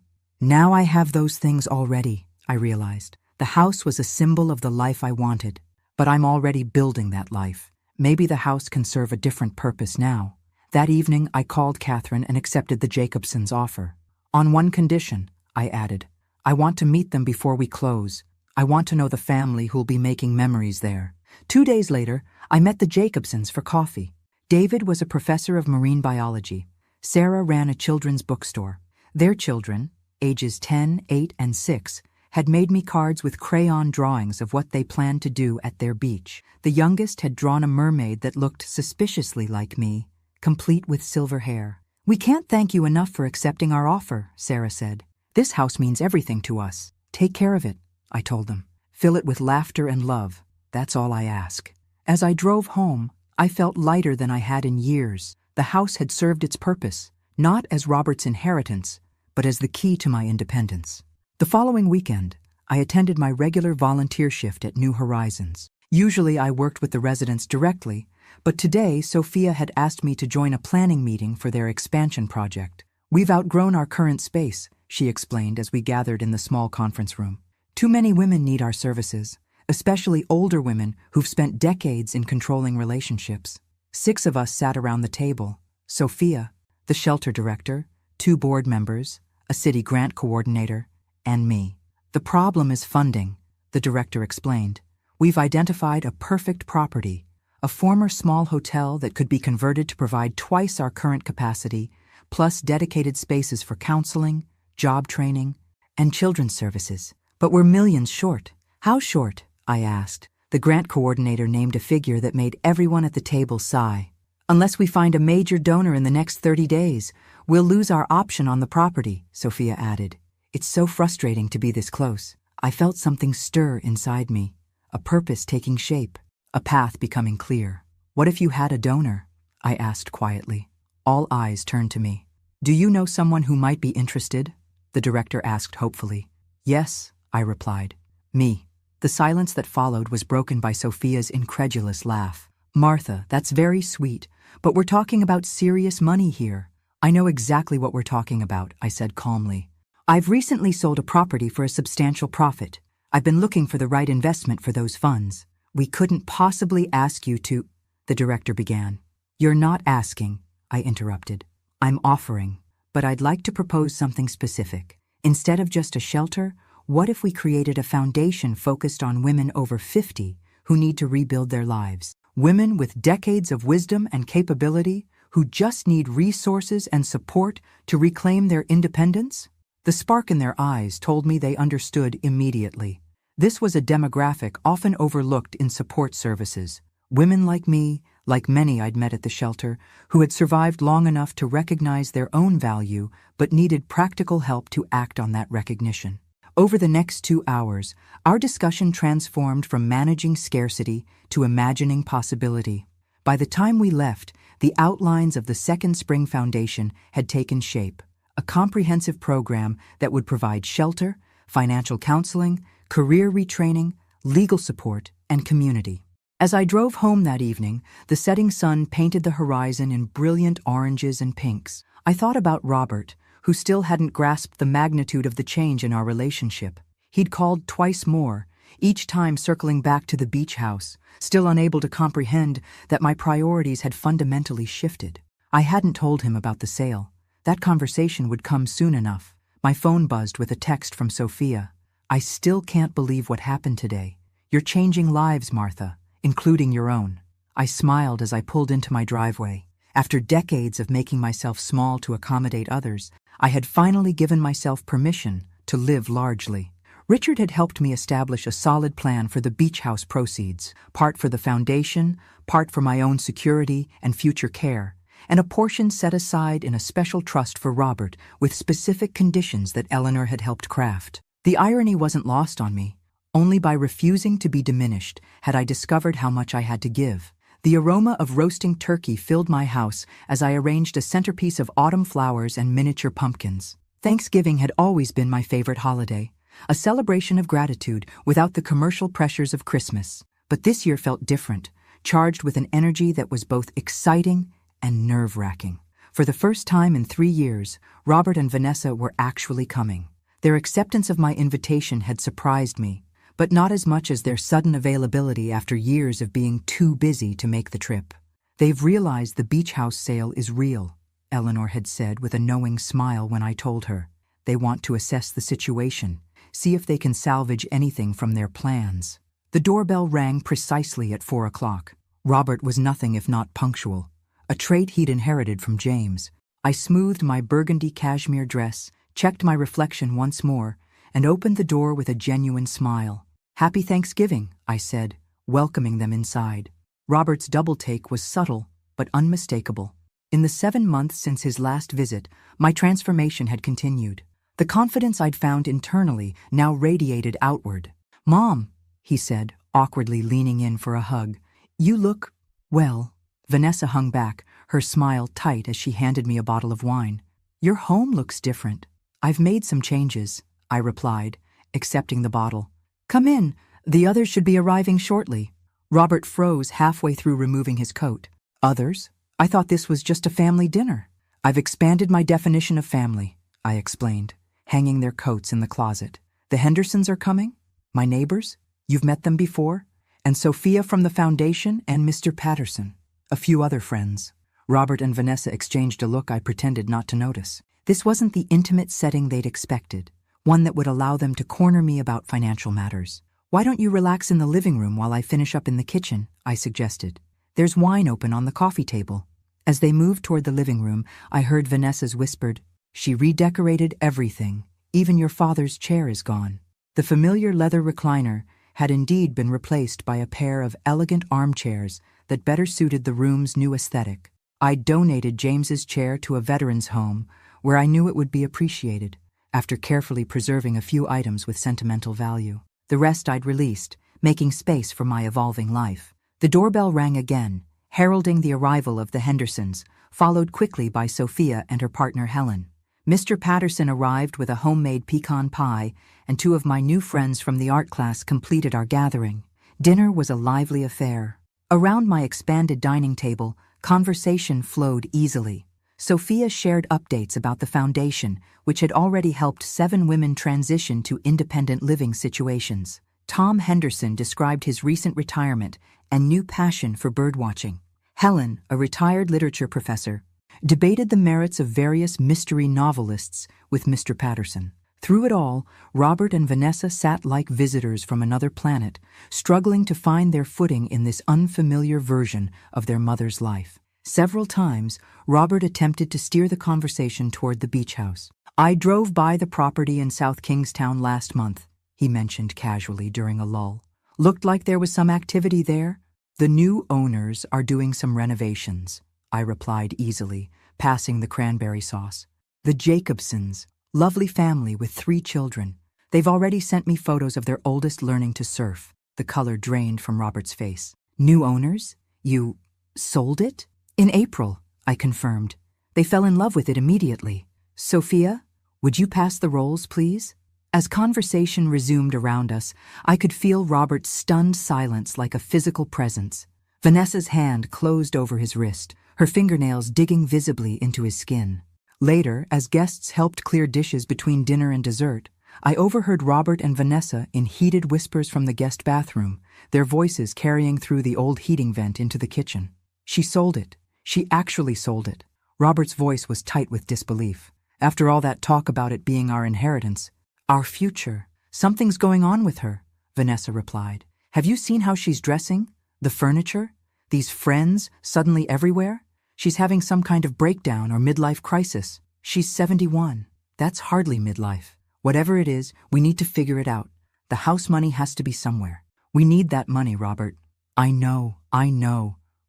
I have those things already, I realized. The house was a symbol of the life I wanted, but I'm already building that life. Maybe the house can serve a different purpose now. That evening, I called Catherine and accepted the Jacobsons' offer. On one condition, I added. I want to meet them before we close. I want to know the family who'll be making memories there. 2 days later, I met the Jacobsons for coffee. David was a professor of marine biology. Sarah ran a children's bookstore. Their children, ages 10, 8, and 6, had made me cards with crayon drawings of what they planned to do at their beach. The youngest had drawn a mermaid that looked suspiciously like me, complete with silver hair. "We can't thank you enough for accepting our offer," Sarah said. "This house means everything to us. Take care of it," I told them. "Fill it with laughter and love. That's all I ask." As I drove home, I felt lighter than I had in years. The house had served its purpose, not as Robert's inheritance, but as the key to my independence. The following weekend, I attended my regular volunteer shift at New Horizons. Usually I worked with the residents directly, but today Sophia had asked me to join a planning meeting for their expansion project. "We've outgrown our current space," she explained as we gathered in the small conference room. "Too many women need our services, especially older women who've spent decades in controlling relationships." 6 of us sat around the table: Sophia, the shelter director, 2 board members, a city grant coordinator, and me. "The problem is funding," the director explained. "We've identified a perfect property, a former small hotel that could be converted to provide twice our current capacity, plus dedicated spaces for counseling, job training, and children's services. But we're millions short." "How short?" I asked. The grant coordinator named a figure that made everyone at the table sigh. "Unless we find a major donor in the next 30 days, we'll lose our option on the property," Sophia added. "It's so frustrating to be this close." I felt something stir inside me, a purpose taking shape, a path becoming clear. "What if you had a donor?" I asked quietly. All eyes turned to me. "Do you know someone who might be interested?" the director asked hopefully. "Yes," I replied. "Me." The silence that followed was broken by Sophia's incredulous laugh. "Martha, that's very sweet, but we're talking about serious money here." "I know exactly what we're talking about," I said calmly. "I've recently sold a property for a substantial profit. I've been looking for the right investment for those funds." "We couldn't possibly ask you to," the director began. "You're not asking," I interrupted. "I'm offering, but I'd like to propose something specific. Instead of just a shelter, what if we created a foundation focused on women over 50 who need to rebuild their lives? Women with decades of wisdom and capability who just need resources and support to reclaim their independence?" The spark in their eyes told me they understood immediately. This was a demographic often overlooked in support services. Women like me, like many I'd met at the shelter, who had survived long enough to recognize their own value but needed practical help to act on that recognition. Over the next 2 hours, our discussion transformed from managing scarcity to imagining possibility. By the time we left, the outlines of the Second Spring Foundation had taken shape, a comprehensive program that would provide shelter, financial counseling, career retraining, legal support, and community. As I drove home that evening, the setting sun painted the horizon in brilliant oranges and pinks. I thought about Robert, who still hadn't grasped the magnitude of the change in our relationship. He'd called twice more, each time circling back to the beach house, still unable to comprehend that my priorities had fundamentally shifted. I hadn't told him about the sale. That conversation would come soon enough. My phone buzzed with a text from Sophia. "I still can't believe what happened today. You're changing lives, Martha, including your own." I smiled as I pulled into my driveway. After decades of making myself small to accommodate others, I had finally given myself permission to live largely. Richard had helped me establish a solid plan for the beach house proceeds, part for the foundation, part for my own security and future care, and a portion set aside in a special trust for Robert with specific conditions that Eleanor had helped craft. The irony wasn't lost on me. Only by refusing to be diminished had I discovered how much I had to give. The aroma of roasting turkey filled my house as I arranged a centerpiece of autumn flowers and miniature pumpkins. Thanksgiving had always been my favorite holiday, a celebration of gratitude without the commercial pressures of Christmas. But this year felt different, charged with an energy that was both exciting and nerve-wracking. For the first time in 3 years, Robert and Vanessa were actually coming. Their acceptance of my invitation had surprised me, but not as much as their sudden availability after years of being too busy to make the trip. "They've realized the beach house sale is real," Eleanor had said with a knowing smile when I told her. "They want to assess the situation, see if they can salvage anything from their plans." The doorbell rang precisely at 4 o'clock. Robert was nothing if not punctual, a trait he'd inherited from James. I smoothed my burgundy cashmere dress, checked my reflection once more, and opened the door with a genuine smile. "Happy Thanksgiving," I said, welcoming them inside. Robert's double-take was subtle, but unmistakable. In the 7 months since his last visit, my transformation had continued. The confidence I'd found internally now radiated outward. "Mom," he said, awkwardly leaning in for a hug, "you look, well." Vanessa hung back, her smile tight as she handed me a bottle of wine. "Your home looks different." "I've made some changes," I replied, accepting the bottle. "Come in. The others should be arriving shortly." Robert froze halfway through removing his coat. "Others? I thought this was just a family dinner." "I've expanded my definition of family," I explained, hanging their coats in the closet. "The Hendersons are coming? My neighbors? You've met them before? And Sophia from the foundation and Mr. Patterson. A few other friends." Robert and Vanessa exchanged a look I pretended not to notice. This wasn't the intimate setting they'd expected, one that would allow them to corner me about financial matters. "Why don't you relax in the living room while I finish up in the kitchen?" I suggested. "There's wine open on the coffee table." As they moved toward the living room, I heard Vanessa's whispered, "She redecorated everything. Even your father's chair is gone." The familiar leather recliner had indeed been replaced by a pair of elegant armchairs that better suited the room's new aesthetic. I'd donated James's chair to a veteran's home where I knew it would be appreciated, after carefully preserving a few items with sentimental value. The rest I'd released, making space for my evolving life. The doorbell rang again, heralding the arrival of the Hendersons, followed quickly by Sophia and her partner Helen. Mr. Patterson arrived with a homemade pecan pie, and 2 of my new friends from the art class completed our gathering. Dinner was a lively affair. Around my expanded dining table, conversation flowed easily. Sophia shared updates about the foundation, which had already helped 7 women transition to independent living situations. Tom Henderson described his recent retirement and new passion for birdwatching. Helen, a retired literature professor, debated the merits of various mystery novelists with Mr. Patterson. Through it all, Robert and Vanessa sat like visitors from another planet, struggling to find their footing in this unfamiliar version of their mother's life. Several times, Robert attempted to steer the conversation toward the beach house. "I drove by the property in South Kingstown last month," he mentioned casually during a lull. "Looked like there was some activity there." "The new owners are doing some renovations," I replied easily, passing the cranberry sauce. "The Jacobsons, lovely family with 3 children. They've already sent me photos of their oldest learning to surf." The color drained from Robert's face. "New owners? You sold it?" "In April," I confirmed. "They fell in love with it immediately." Sophia, would you pass the rolls, please? As conversation resumed around us, I could feel Robert's stunned silence like a physical presence. Vanessa's hand closed over his wrist, her fingernails digging visibly into his skin. Later, as guests helped clear dishes between dinner and dessert, I overheard Robert and Vanessa in heated whispers from the guest bathroom, their voices carrying through the old heating vent into the kitchen. She sold it. She actually sold it. Robert's voice was tight with disbelief. After all that talk about it being our inheritance, our future, something's going on with her, Vanessa replied. Have you seen how she's dressing? The furniture? These friends suddenly everywhere? She's having some kind of breakdown or midlife crisis. She's 71. That's hardly midlife. Whatever it is, we need to figure it out. The house money has to be somewhere. We need that money, Robert. I know,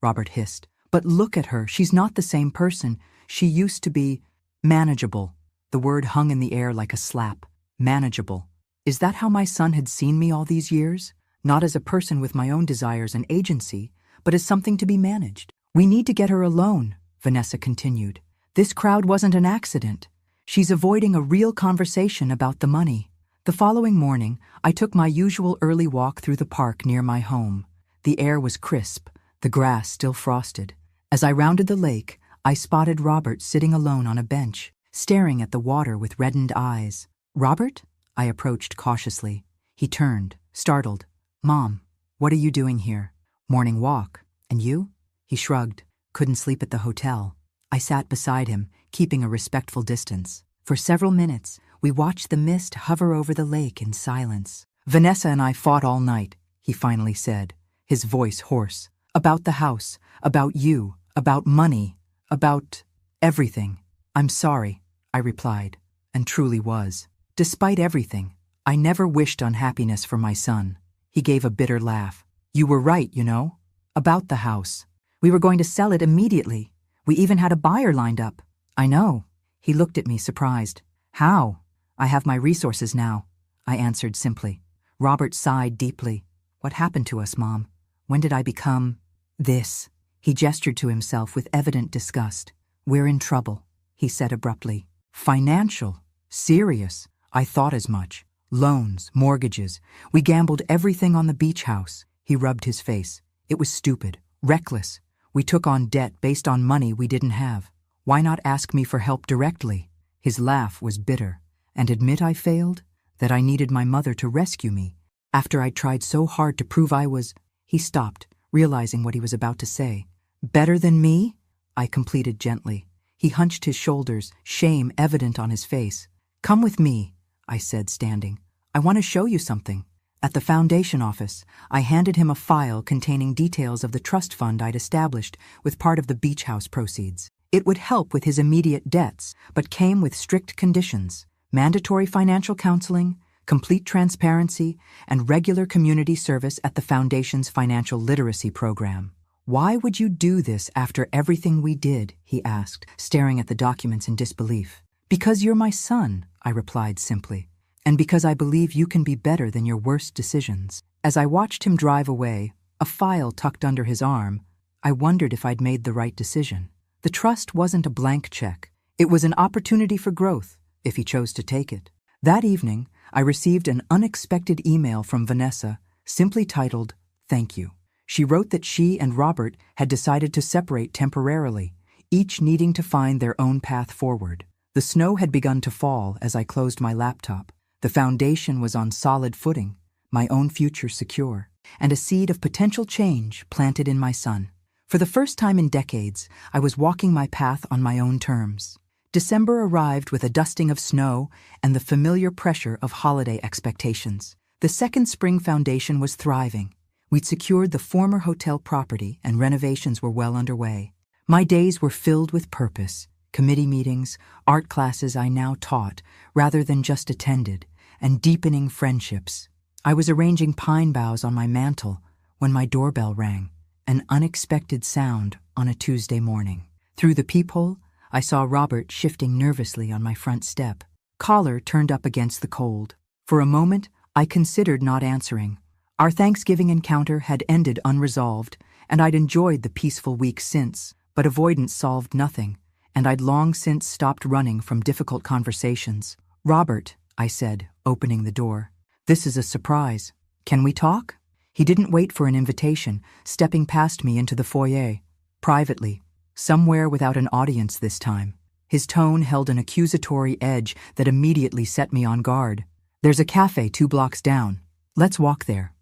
Robert hissed. But look at her. She's not the same person. She used to be manageable. The word hung in the air like a slap. Manageable. Is that how my son had seen me all these years? Not as a person with my own desires and agency, but as something to be managed. We need to get her alone, Vanessa continued. This crowd wasn't an accident. She's avoiding a real conversation about the money. The following morning, I took my usual early walk through the park near my home. The air was crisp, the grass still frosted. As I rounded the lake, I spotted Robert sitting alone on a bench, staring at the water with reddened eyes. Robert? I approached cautiously. He turned, startled. Mom, what are you doing here? Morning walk. And you? He shrugged. Couldn't sleep at the hotel. I sat beside him, keeping a respectful distance. For several minutes, we watched the mist hover over the lake in silence. Vanessa and I fought all night, he finally said, his voice hoarse. About the house, about you, about money, about everything. I'm sorry, I replied, and truly was. Despite everything, I never wished unhappiness for my son. He gave a bitter laugh. You were right, you know. About the house. We were going to sell it immediately. We even had a buyer lined up. I know. He looked at me surprised. How? I have my resources now, I answered simply. Robert sighed deeply. What happened to us, Mom? When did I become this? He gestured to himself with evident disgust. We're in trouble, he said abruptly. Financial? Serious? I thought as much. Loans, mortgages. We gambled everything on the beach house. He rubbed his face. It was stupid, reckless. We took on debt based on money we didn't have. Why not ask me for help directly? His laugh was bitter. And admit I failed? That I needed my mother to rescue me? After I'd tried so hard to prove I was... He stopped, realizing what he was about to say. Better than me? I completed gently. He hunched his shoulders, shame evident on his face. Come with me, I said, standing. I want to show you something. At the foundation office, I handed him a file containing details of the trust fund I'd established with part of the beach house proceeds. It would help with his immediate debts, but came with strict conditions: mandatory financial counseling, complete transparency, and regular community service at the foundation's financial literacy program. Why would you do this after everything we did? He asked, staring at the documents in disbelief. Because you're my son, I replied simply. And because I believe you can be better than your worst decisions. As I watched him drive away, a file tucked under his arm, I wondered if I'd made the right decision. The trust wasn't a blank check. It was an opportunity for growth, if he chose to take it. That evening, I received an unexpected email from Vanessa, simply titled, "Thank you." She wrote that she and Robert had decided to separate temporarily, each needing to find their own path forward. The snow had begun to fall as I closed my laptop. The foundation was on solid footing, my own future secure, and a seed of potential change planted in my son. For the first time in decades, I was walking my path on my own terms. December arrived with a dusting of snow and the familiar pressure of holiday expectations. The second spring foundation was thriving. We'd secured the former hotel property and renovations were well underway. My days were filled with purpose, committee meetings, art classes I now taught rather than just attended, and deepening friendships. I was arranging pine boughs on my mantel when my doorbell rang, an unexpected sound on a Tuesday morning. Through the peephole, I saw Robert shifting nervously on my front step, collar turned up against the cold. For a moment, I considered not answering. Our Thanksgiving encounter had ended unresolved, and I'd enjoyed the peaceful week since, but avoidance solved nothing. and I'd long since stopped running from difficult conversations. "Robert," I said, opening the door. "This is a surprise. Can we talk?" He didn't wait for an invitation, stepping past me into the foyer. Privately, somewhere without an audience this time. His tone held an accusatory edge that immediately set me on guard. "There's a cafe 2 blocks down. Let's walk there."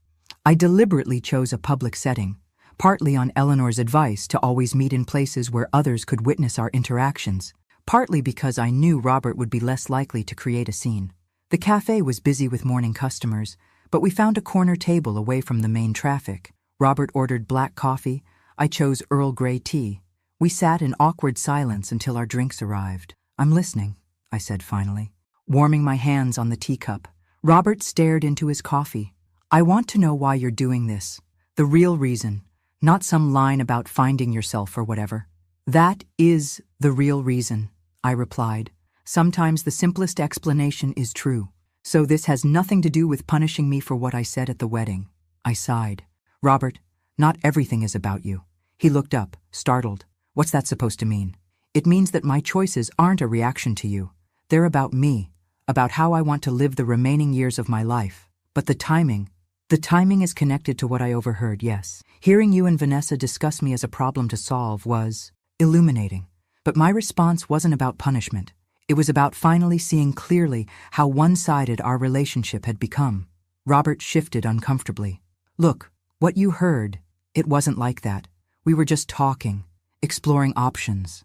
I deliberately chose a public setting, partly on Eleanor's advice to always meet in places where others could witness our interactions, partly because I knew Robert would be less likely to create a scene. The cafe was busy with morning customers, but we found a corner table away from the main traffic. Robert ordered black coffee. I chose Earl Grey tea. We sat in awkward silence until our drinks arrived. "I'm listening," I said finally, warming my hands on the teacup. Robert stared into his coffee. "I want to know why you're doing this. The real reason, not some line about finding yourself or whatever." "That is the real reason," I replied. "Sometimes the simplest explanation is true. So this has nothing to do with punishing me for what I said at the wedding." I sighed. "Robert, not everything is about you." He looked up, startled. "What's that supposed to mean?" "It means that my choices aren't a reaction to you. They're about me, about how I want to live the remaining years of my life. But the timing is connected to what I overheard, yes. Hearing you and Vanessa discuss me as a problem to solve was illuminating. But my response wasn't about punishment. It was about finally seeing clearly how one-sided our relationship had become." Robert shifted uncomfortably. "Look, what you heard, it wasn't like that. We were just talking, exploring options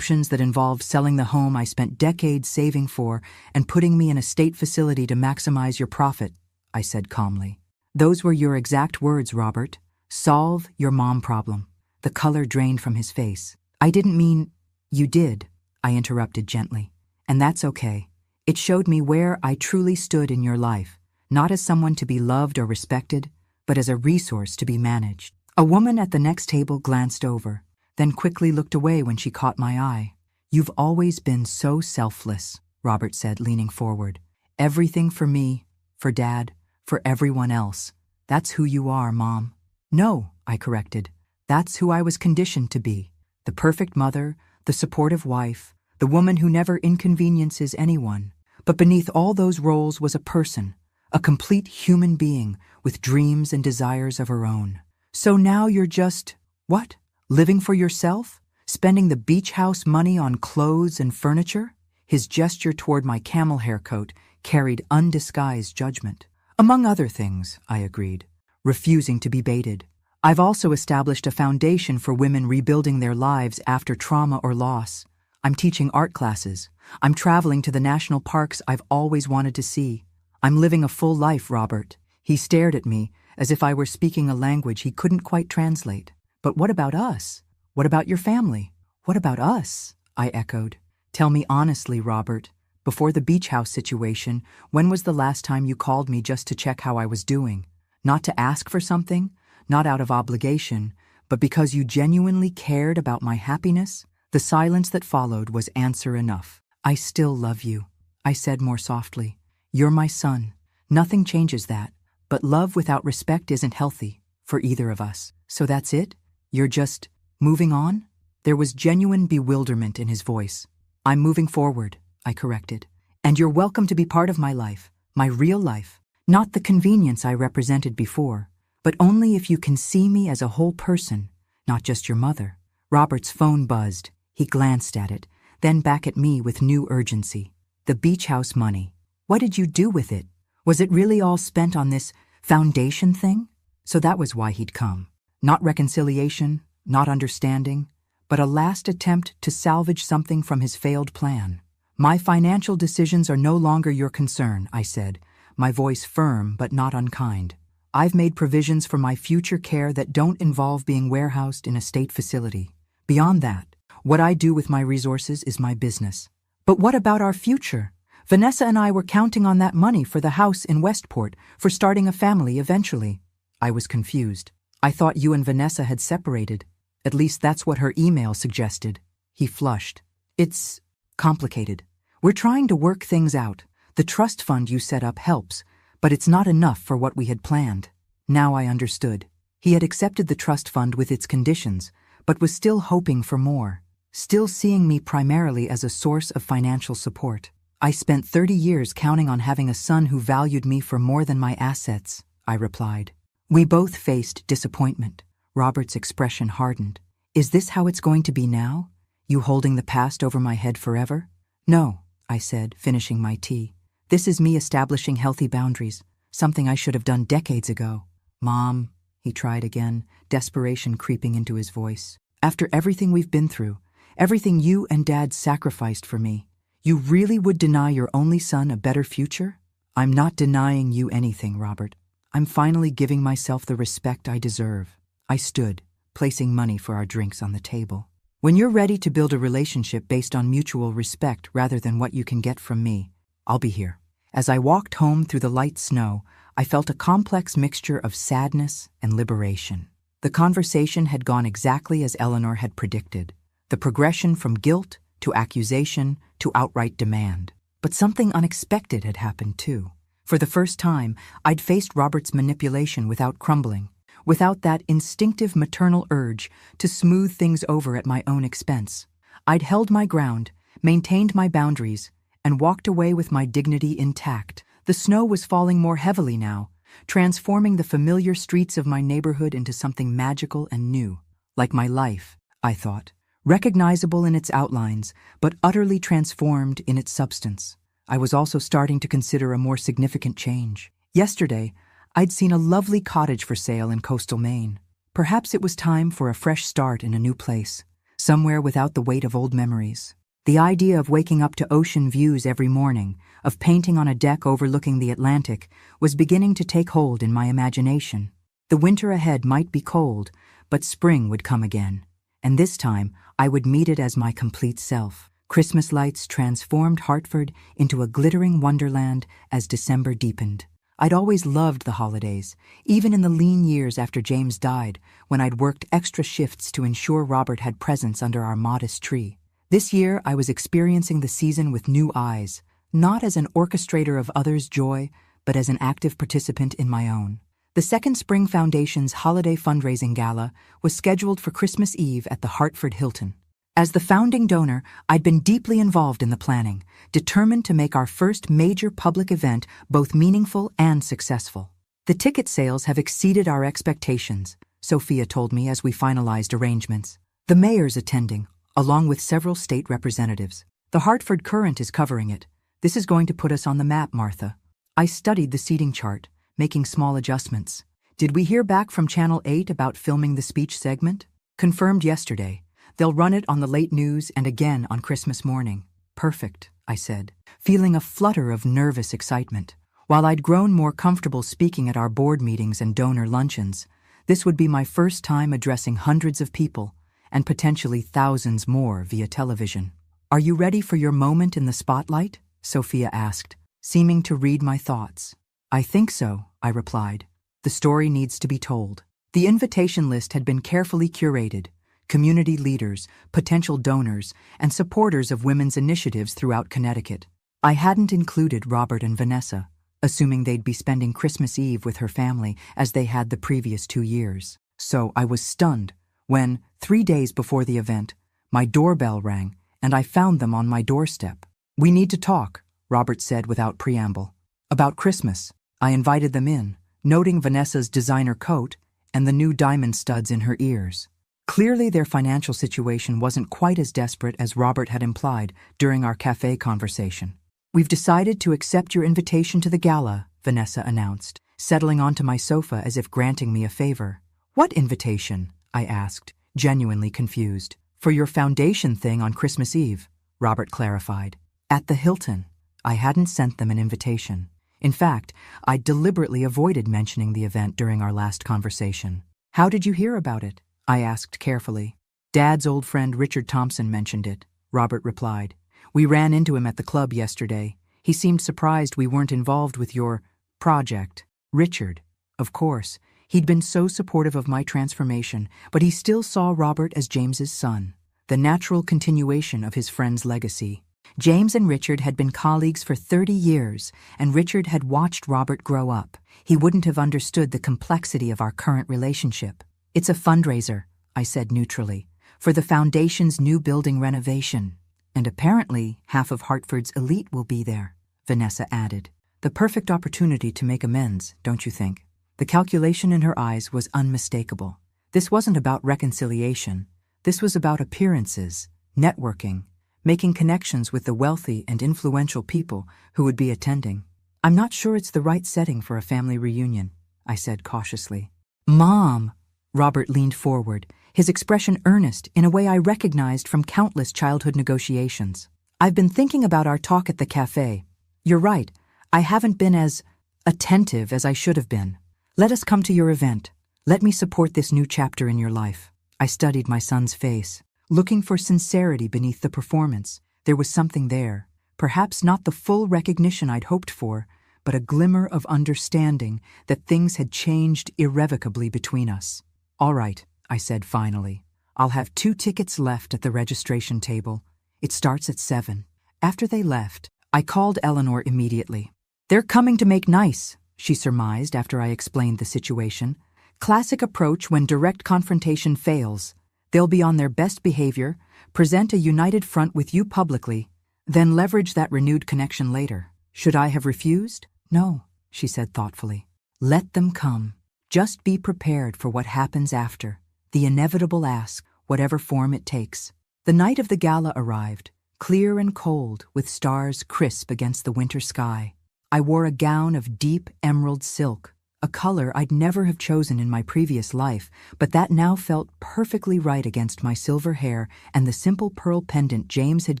that involved selling the home I spent decades saving for and putting me in a state facility to maximize your profit," I said calmly. "Those were your exact words, Robert. Solve your mom problem." The color drained from his face. "I didn't mean—" "You did," I interrupted gently. "And that's okay. It showed me where I truly stood in your life, not as someone to be loved or respected, but as a resource to be managed." A woman at the next table glanced over, then quickly looked away when she caught my eye. "You've always been so selfless," Robert said, leaning forward. "Everything for me, for Dad, for everyone else. That's who you are, Mom." "No," I corrected. "That's who I was conditioned to be. The perfect mother, the supportive wife, the woman who never inconveniences anyone. But beneath all those roles was a person, a complete human being with dreams and desires of her own. So now you're just, what? Living for yourself? Spending the beach house money on clothes and furniture?" His gesture toward my camel hair coat carried undisguised judgment. "Among other things," I agreed, refusing to be baited. "I've also established a foundation for women rebuilding their lives after trauma or loss. I'm teaching art classes. I'm traveling to the national parks I've always wanted to see. I'm living a full life, Robert." He stared at me as if I were speaking a language he couldn't quite translate. "But what about us? What about your family? What about us?" I echoed. "Tell me honestly, Robert, before the beach house situation, when was the last time you called me just to check how I was doing? Not to ask for something, not out of obligation, but because you genuinely cared about my happiness?" The silence that followed was answer enough. "I still love you," I said more softly. "You're my son. Nothing changes that. But love without respect isn't healthy for either of us. So that's it? You're just moving on?" There was genuine bewilderment in his voice. "I'm moving forward," I corrected. "And you're welcome to be part of my life, my real life. Not the convenience I represented before, but only if you can see me as a whole person, not just your mother." Robert's phone buzzed. He glanced at it, then back at me with new urgency. "The beach house money. What did you do with it? Was it really all spent on this foundation thing?" So that was why he'd come. Not reconciliation, not understanding, but a last attempt to salvage something from his failed plan. "My financial decisions are no longer your concern," I said, my voice firm but not unkind. "I've made provisions for my future care that don't involve being warehoused in a state facility. Beyond that, what I do with my resources is my business." "But what about our future? Vanessa and I were counting on that money for the house in Westport, for starting a family eventually." I was confused. "I thought you and Vanessa had separated. At least that's what her email suggested." He flushed. "It's complicated. We're trying to work things out. The trust fund you set up helps, but it's not enough for what we had planned." Now I understood. He had accepted the trust fund with its conditions, but was still hoping for more. still seeing me primarily as a source of financial support. I spent 30 years counting on having a son who valued me for more than my assets, I replied. We both faced disappointment. Robert's expression hardened. Is this how it's going to be now? You holding the past over my head forever? No, I said, finishing my tea. This is me establishing healthy boundaries, something I should have done decades ago. Mom, he tried again, desperation creeping into his voice. After everything we've been through, everything you and Dad sacrificed for me, you really would deny your only son a better future? I'm not denying you anything, Robert. I'm finally giving myself the respect I deserve. I stood, placing money for our drinks on the table. When you're ready to build a relationship based on mutual respect rather than what you can get from me, I'll be here. As I walked home through the light snow, I felt a complex mixture of sadness and liberation. The conversation had gone exactly as Eleanor had predicted, the progression from guilt to accusation to outright demand. But something unexpected had happened too. For the first time, I'd faced Robert's manipulation without crumbling, without that instinctive maternal urge to smooth things over at my own expense. I'd held my ground, maintained my boundaries, and walked away with my dignity intact. The snow was falling more heavily now, transforming the familiar streets of my neighborhood into something magical and new. Like my life, I thought. Recognizable in its outlines, but utterly transformed in its substance. I was also starting to consider a more significant change. Yesterday, I'd seen a lovely cottage for sale in coastal Maine. Perhaps it was time for a fresh start in a new place, somewhere without the weight of old memories. The idea of waking up to ocean views every morning, of painting on a deck overlooking the Atlantic, was beginning to take hold in my imagination. The winter ahead might be cold, but spring would come again, and this time I would meet it as my complete self. Christmas lights transformed Hartford into a glittering wonderland as December deepened. I'd always loved the holidays, even in the lean years after James died, when I'd worked extra shifts to ensure Robert had presents under our modest tree. This year, I was experiencing the season with new eyes, not as an orchestrator of others' joy, but as an active participant in my own. The Second Spring Foundation's holiday fundraising gala was scheduled for Christmas Eve at the Hartford Hilton. As the founding donor, I'd been deeply involved in the planning, determined to make our first major public event both meaningful and successful. The ticket sales have exceeded our expectations, Sophia told me as we finalized arrangements. The mayor's attending, along with several state representatives. The Hartford Courant is covering it. This is going to put us on the map, Martha. I studied the seating chart, making small adjustments. Did we hear back from Channel 8 about filming the speech segment? Confirmed yesterday. They'll run it on the late news and again on Christmas morning. Perfect, I said, feeling a flutter of nervous excitement. While I'd grown more comfortable speaking at our board meetings and donor luncheons, this would be my first time addressing hundreds of people, and potentially thousands more via television. Are you ready for your moment in the spotlight? Sophia asked, seeming to read my thoughts. I think so, I replied. The story needs to be told. The invitation list had been carefully curated. Community leaders, potential donors, and supporters of women's initiatives throughout Connecticut. I hadn't included Robert and Vanessa, assuming they'd be spending Christmas Eve with her family as they had the previous 2 years. So I was stunned when, 3 days before the event, my doorbell rang and I found them on my doorstep. We need to talk, Robert said without preamble. About Christmas. I invited them in, noting Vanessa's designer coat and the new diamond studs in her ears. Clearly their financial situation wasn't quite as desperate as Robert had implied during our cafe conversation. We've decided to accept your invitation to the gala, Vanessa announced, settling onto my sofa as if granting me a favor. What invitation? I asked, genuinely confused. For your foundation thing on Christmas Eve, Robert clarified. At the Hilton. I hadn't sent them an invitation. In fact, I deliberately avoided mentioning the event during our last conversation. How did you hear about it? I asked carefully. Dad's old friend Richard Thompson mentioned it, Robert replied. We ran into him at the club yesterday. He seemed surprised we weren't involved with your project. Richard, of course. He'd been so supportive of my transformation, but he still saw Robert as James's son, the natural continuation of his friend's legacy. James and Richard had been colleagues for 30 years, and Richard had watched Robert grow up. He wouldn't have understood the complexity of our current relationship. It's a fundraiser, I said neutrally. for the foundation's new building renovation. And apparently, half of Hartford's elite will be there, Vanessa added. The perfect opportunity to make amends, don't you think? The calculation in her eyes was unmistakable. This wasn't about reconciliation. This was about appearances, networking, making connections with the wealthy and influential people who would be attending. I'm not sure it's the right setting for a family reunion, I said cautiously. Mom! Robert leaned forward, his expression earnest in a way I recognized from countless childhood negotiations. I've been thinking about our talk at the cafe. You're right, I haven't been as attentive as I should have been. Let us come to your event. Let me support this new chapter in your life. I studied my son's face, looking for sincerity beneath the performance. There was something there, perhaps not the full recognition I'd hoped for, but a glimmer of understanding that things had changed irrevocably between us. All right, I said finally. I'll have 2 tickets left at the registration table. It starts at 7. After they left, I called Eleanor immediately. They're coming to make nice, she surmised after I explained the situation. Classic approach when direct confrontation fails. They'll be on their best behavior, present a united front with you publicly, then leverage that renewed connection later. Should I have refused? No, she said thoughtfully. Let them come. Just be prepared for what happens after, the inevitable ask, whatever form it takes. The night of the gala arrived, clear and cold, with stars crisp against the winter sky. I wore a gown of deep emerald silk, a color I'd never have chosen in my previous life, but that now felt perfectly right against my silver hair and the simple pearl pendant James had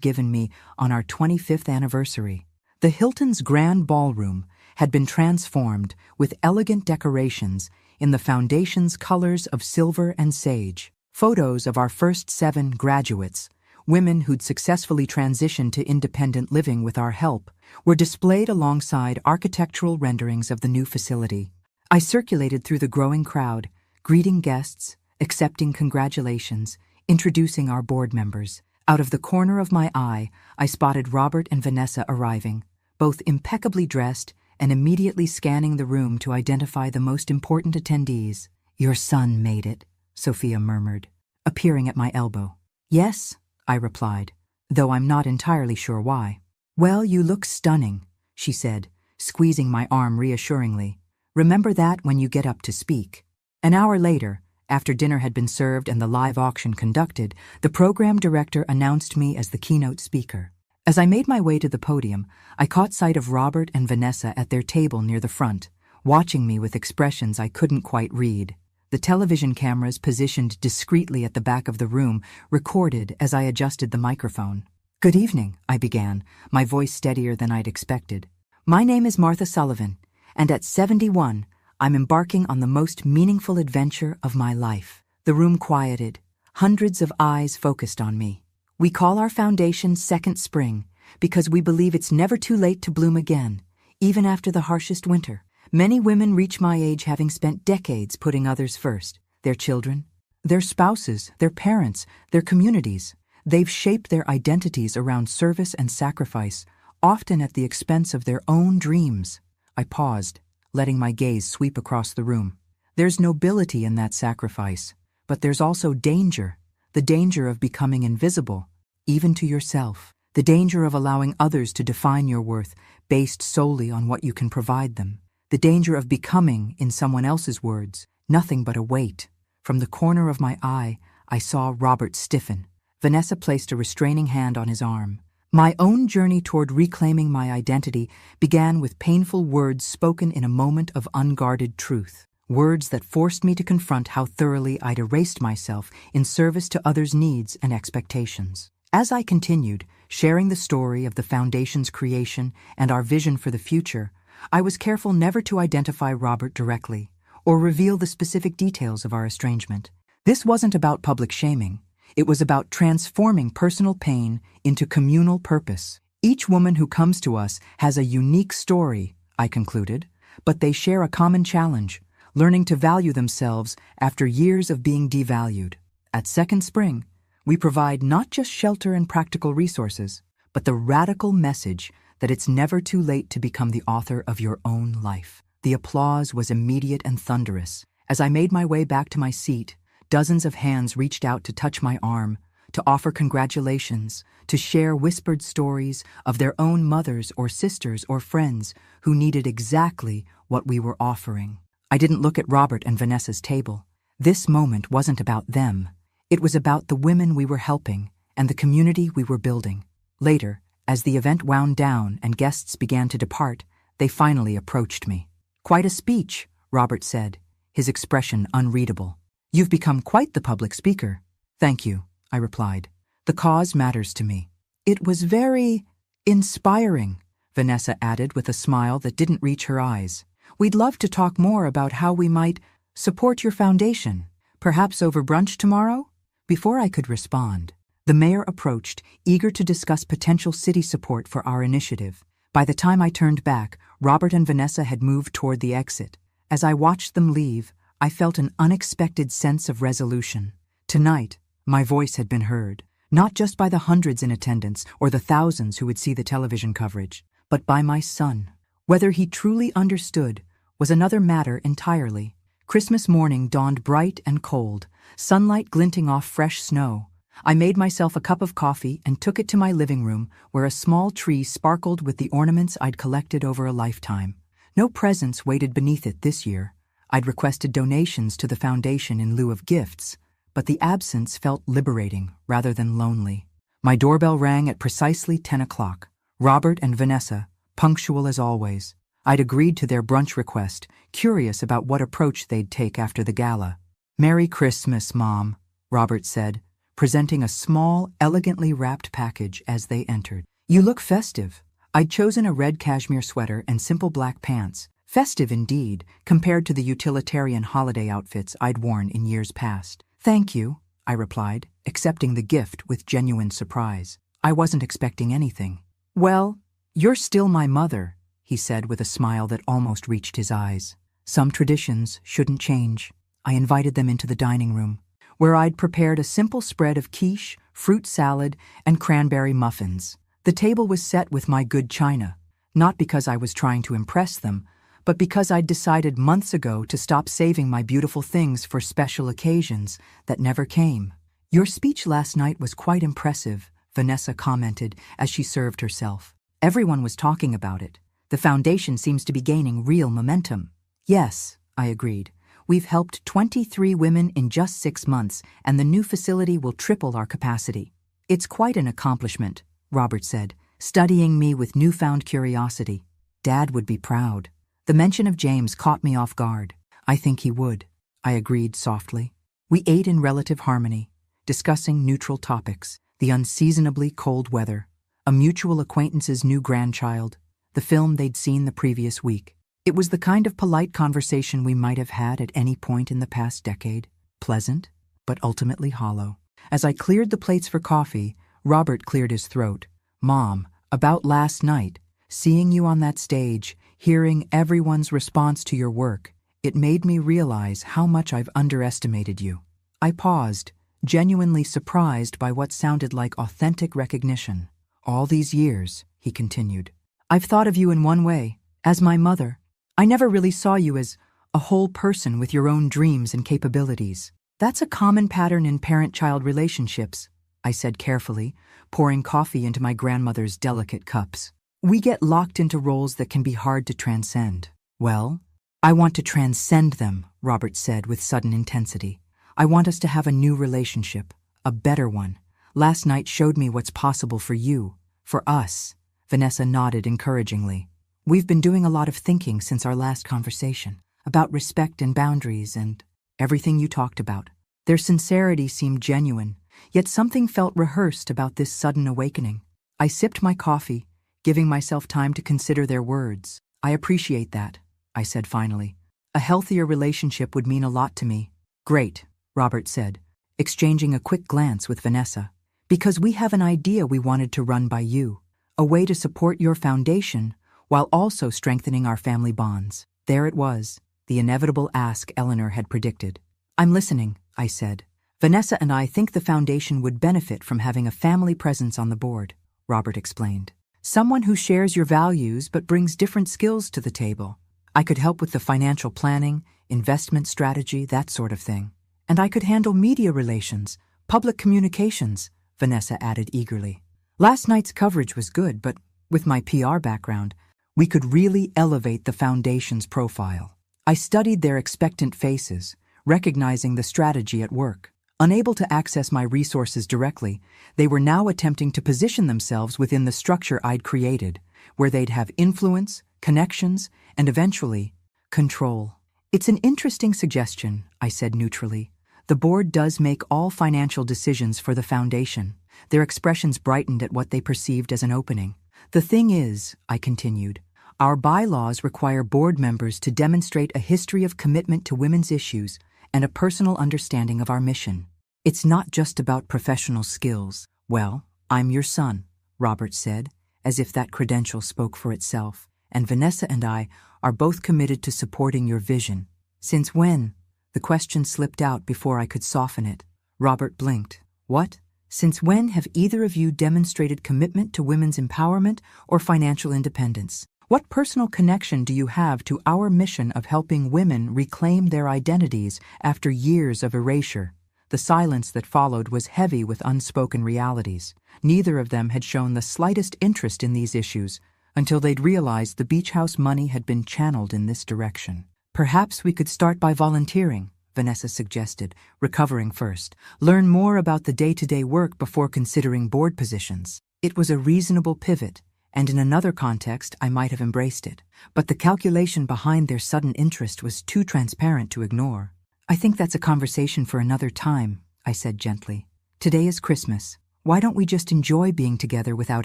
given me on our 25th anniversary. The Hilton's grand ballroom had been transformed with elegant decorations in the foundation's colors of silver and sage. Photos of our first 7 graduates, women who'd successfully transitioned to independent living with our help, were displayed alongside architectural renderings of the new facility. I circulated through the growing crowd, greeting guests, accepting congratulations, introducing our board members. Out of the corner of my eye, I spotted Robert and Vanessa arriving, both impeccably dressed and immediately scanning the room to identify the most important attendees. Your son made it, Sophia murmured, appearing at my elbow. Yes, I replied, though I'm not entirely sure why. Well, you look stunning, she said, squeezing my arm reassuringly. Remember that when you get up to speak. An hour later, after dinner had been served and the live auction conducted, the program director announced me as the keynote speaker. As I made my way to the podium, I caught sight of Robert and Vanessa at their table near the front, watching me with expressions I couldn't quite read. The television cameras positioned discreetly at the back of the room recorded as I adjusted the microphone. Good evening, I began, my voice steadier than I'd expected. My name is Martha Sullivan, and at 71, I'm embarking on the most meaningful adventure of my life. The room quieted, hundreds of eyes focused on me. We call our foundation Second Spring because we believe it's never too late to bloom again, even after the harshest winter. Many women reach my age having spent decades putting others first, their children, their spouses, their parents, their communities. They've shaped their identities around service and sacrifice, often at the expense of their own dreams. I paused, letting my gaze sweep across the room. There's nobility in that sacrifice, but there's also danger, the danger of becoming invisible, even to yourself, the danger of allowing others to define your worth based solely on what you can provide them, the danger of becoming, in someone else's words, nothing but a weight. From the corner of my eye, I saw Robert stiffen. Vanessa placed a restraining hand on his arm. My own journey toward reclaiming my identity began with painful words spoken in a moment of unguarded truth, words that forced me to confront how thoroughly I'd erased myself in service to others' needs and expectations. As I continued, sharing the story of the Foundation's creation and our vision for the future, I was careful never to identify Robert directly or reveal the specific details of our estrangement. This wasn't about public shaming. It was about transforming personal pain into communal purpose. Each woman who comes to us has a unique story, I concluded, but they share a common challenge, learning to value themselves after years of being devalued. At Second Spring, we provide not just shelter and practical resources, but the radical message that it's never too late to become the author of your own life. The applause was immediate and thunderous. As I made my way back to my seat, Dozens of hands reached out to touch my arm, to offer congratulations, to share whispered stories of their own mothers or sisters or friends who needed exactly what we were offering. I didn't look at Robert and Vanessa's table. This moment wasn't about them. It was about the women we were helping and the community we were building. Later, as the event wound down and guests began to depart, they finally approached me. "Quite a speech," Robert said, his expression unreadable. "You've become quite the public speaker." "Thank you," I replied. "The cause matters to me." "It was very inspiring," Vanessa added with a smile that didn't reach her eyes. "We'd love to talk more about how we might support your foundation, perhaps over brunch tomorrow?" Before I could respond, the mayor approached, eager to discuss potential city support for our initiative. By the time I turned back, Robert and Vanessa had moved toward the exit. As I watched them leave, I felt an unexpected sense of resolution. Tonight, my voice had been heard, not just by the hundreds in attendance or the thousands who would see the television coverage, but by my son. Whether he truly understood was another matter entirely. Christmas morning dawned bright and cold, sunlight glinting off fresh snow. I made myself a cup of coffee and took it to my living room, where a small tree sparkled with the ornaments I'd collected over a lifetime. No presents waited beneath it this year. I'd requested donations to the foundation in lieu of gifts, but the absence felt liberating rather than lonely. My doorbell rang at precisely 10 o'clock. Robert and Vanessa, punctual as always. I'd agreed to their brunch request, curious about what approach they'd take after the gala. "Merry Christmas, Mom," Robert said, presenting a small, elegantly wrapped package as they entered. "You look festive." I'd chosen a red cashmere sweater and simple black pants. Festive indeed, compared to the utilitarian holiday outfits I'd worn in years past. "Thank you," I replied, accepting the gift with genuine surprise. I wasn't expecting anything. "Well, you're still my mother," he said with a smile that almost reached his eyes. Some traditions shouldn't change. I invited them into the dining room, where I'd prepared a simple spread of quiche, fruit salad, and cranberry muffins. The table was set with my good china, not because I was trying to impress them, but because I'd decided months ago to stop saving my beautiful things for special occasions that never came. "Your speech last night was quite impressive," Vanessa commented as she served herself. "Everyone was talking about it. The foundation seems to be gaining real momentum." "Yes," I agreed. "We've helped 23 women in just 6 months, and the new facility will triple our capacity." "It's quite an accomplishment," Robert said, studying me with newfound curiosity. "Dad would be proud." The mention of James caught me off guard. "I think he would," I agreed softly. We ate in relative harmony, discussing neutral topics: the unseasonably cold weather, a mutual acquaintance's new grandchild, the film they'd seen the previous week. It was the kind of polite conversation we might have had at any point in the past decade. Pleasant, but ultimately hollow. As I cleared the plates for coffee, Robert cleared his throat. "Mom, about last night, seeing you on that stage, hearing everyone's response to your work, it made me realize how much I've underestimated you." I paused, genuinely surprised by what sounded like authentic recognition. "All these years," he continued, "I've thought of you in one way, as my mother. I never really saw you as a whole person with your own dreams and capabilities. That's a common pattern in parent-child relationships," I said carefully, pouring coffee into my grandmother's delicate cups. "We get locked into roles that can be hard to transcend." "Well, I want to transcend them," Robert said with sudden intensity. "I want us to have a new relationship, a better one. Last night showed me what's possible for you, for us." Vanessa nodded encouragingly. "We've been doing a lot of thinking since our last conversation, about respect and boundaries and everything you talked about." Their sincerity seemed genuine, yet something felt rehearsed about this sudden awakening. I sipped my coffee, giving myself time to consider their words. "I appreciate that," I said finally. "A healthier relationship would mean a lot to me." "Great," Robert said, exchanging a quick glance with Vanessa. "Because we have an idea we wanted to run by you, a way to support your foundation while also strengthening our family bonds." There it was, the inevitable ask Eleanor had predicted. "I'm listening," I said. "Vanessa and I think the foundation would benefit from having a family presence on the board," Robert explained. "Someone who shares your values but brings different skills to the table. I could help with the financial planning, investment strategy, that sort of thing. And I could handle media relations, public communications, Vanessa added eagerly. Last night's coverage was good, but with my PR background, we could really elevate the foundation's profile. I studied their expectant faces, recognizing the strategy at work. Unable to access my resources directly, they were now attempting to position themselves within the structure I'd created, where they'd have influence, connections, and eventually, control. It's an interesting suggestion, I said neutrally. The board does make all financial decisions for the foundation. Their expressions brightened at what they perceived as an opening. The thing is, I continued, our bylaws require board members to demonstrate a history of commitment to women's issues and a personal understanding of our mission. It's not just about professional skills. Well, I'm your son, Robert said, as if that credential spoke for itself, and Vanessa and I are both committed to supporting your vision. Since when? The question slipped out before I could soften it. Robert blinked. What? Since when have either of you demonstrated commitment to women's empowerment or financial independence? What personal connection do you have to our mission of helping women reclaim their identities after years of erasure? The silence that followed was heavy with unspoken realities. Neither of them had shown the slightest interest in these issues until they'd realized the beach house money had been channeled in this direction. Perhaps we could start by volunteering, Vanessa suggested, recovering first. Learn more about the day-to-day work before considering board positions. It was a reasonable pivot, and in another context I might have embraced it. But the calculation behind their sudden interest was too transparent to ignore. I think that's a conversation for another time, I said gently. Today is Christmas. Why don't we just enjoy being together without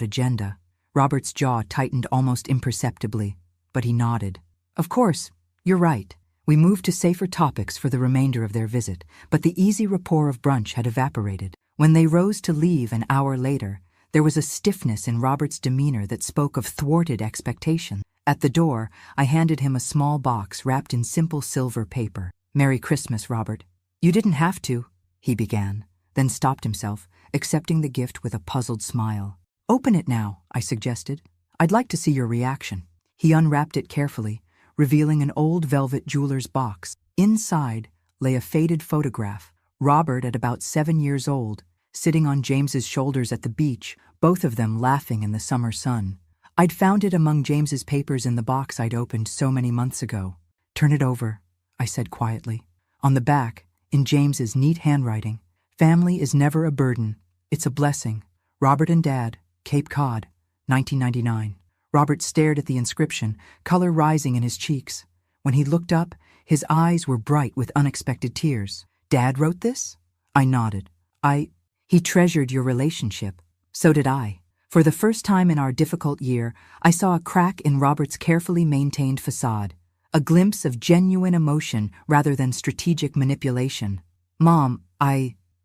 agenda? Robert's jaw tightened almost imperceptibly, but he nodded. Of course, you're right. We moved to safer topics for the remainder of their visit, but the easy rapport of brunch had evaporated. When they rose to leave an hour later, there was a stiffness in Robert's demeanor that spoke of thwarted expectation. At the door, I handed him a small box wrapped in simple silver paper. Merry Christmas, Robert. You didn't have to, he began, then stopped himself, accepting the gift with a puzzled smile. Open it now, I suggested. I'd like to see your reaction. He unwrapped it carefully, revealing an old velvet jeweler's box. Inside lay a faded photograph, Robert at about 7 years old, sitting on James's shoulders at the beach, both of them laughing in the summer sun. I'd found it among James's papers in the box I'd opened so many months ago. Turn it over, I said quietly. On the back, in James's neat handwriting, family is never a burden, it's a blessing. Robert and Dad, Cape Cod, 1999. Robert stared at the inscription, color rising in his cheeks. When he looked up, his eyes were bright with unexpected tears. Dad wrote this? I nodded. He treasured your relationship. So did I. For the first time in our difficult year, I saw a crack in Robert's carefully maintained facade, a glimpse of genuine emotion rather than strategic manipulation. Mom,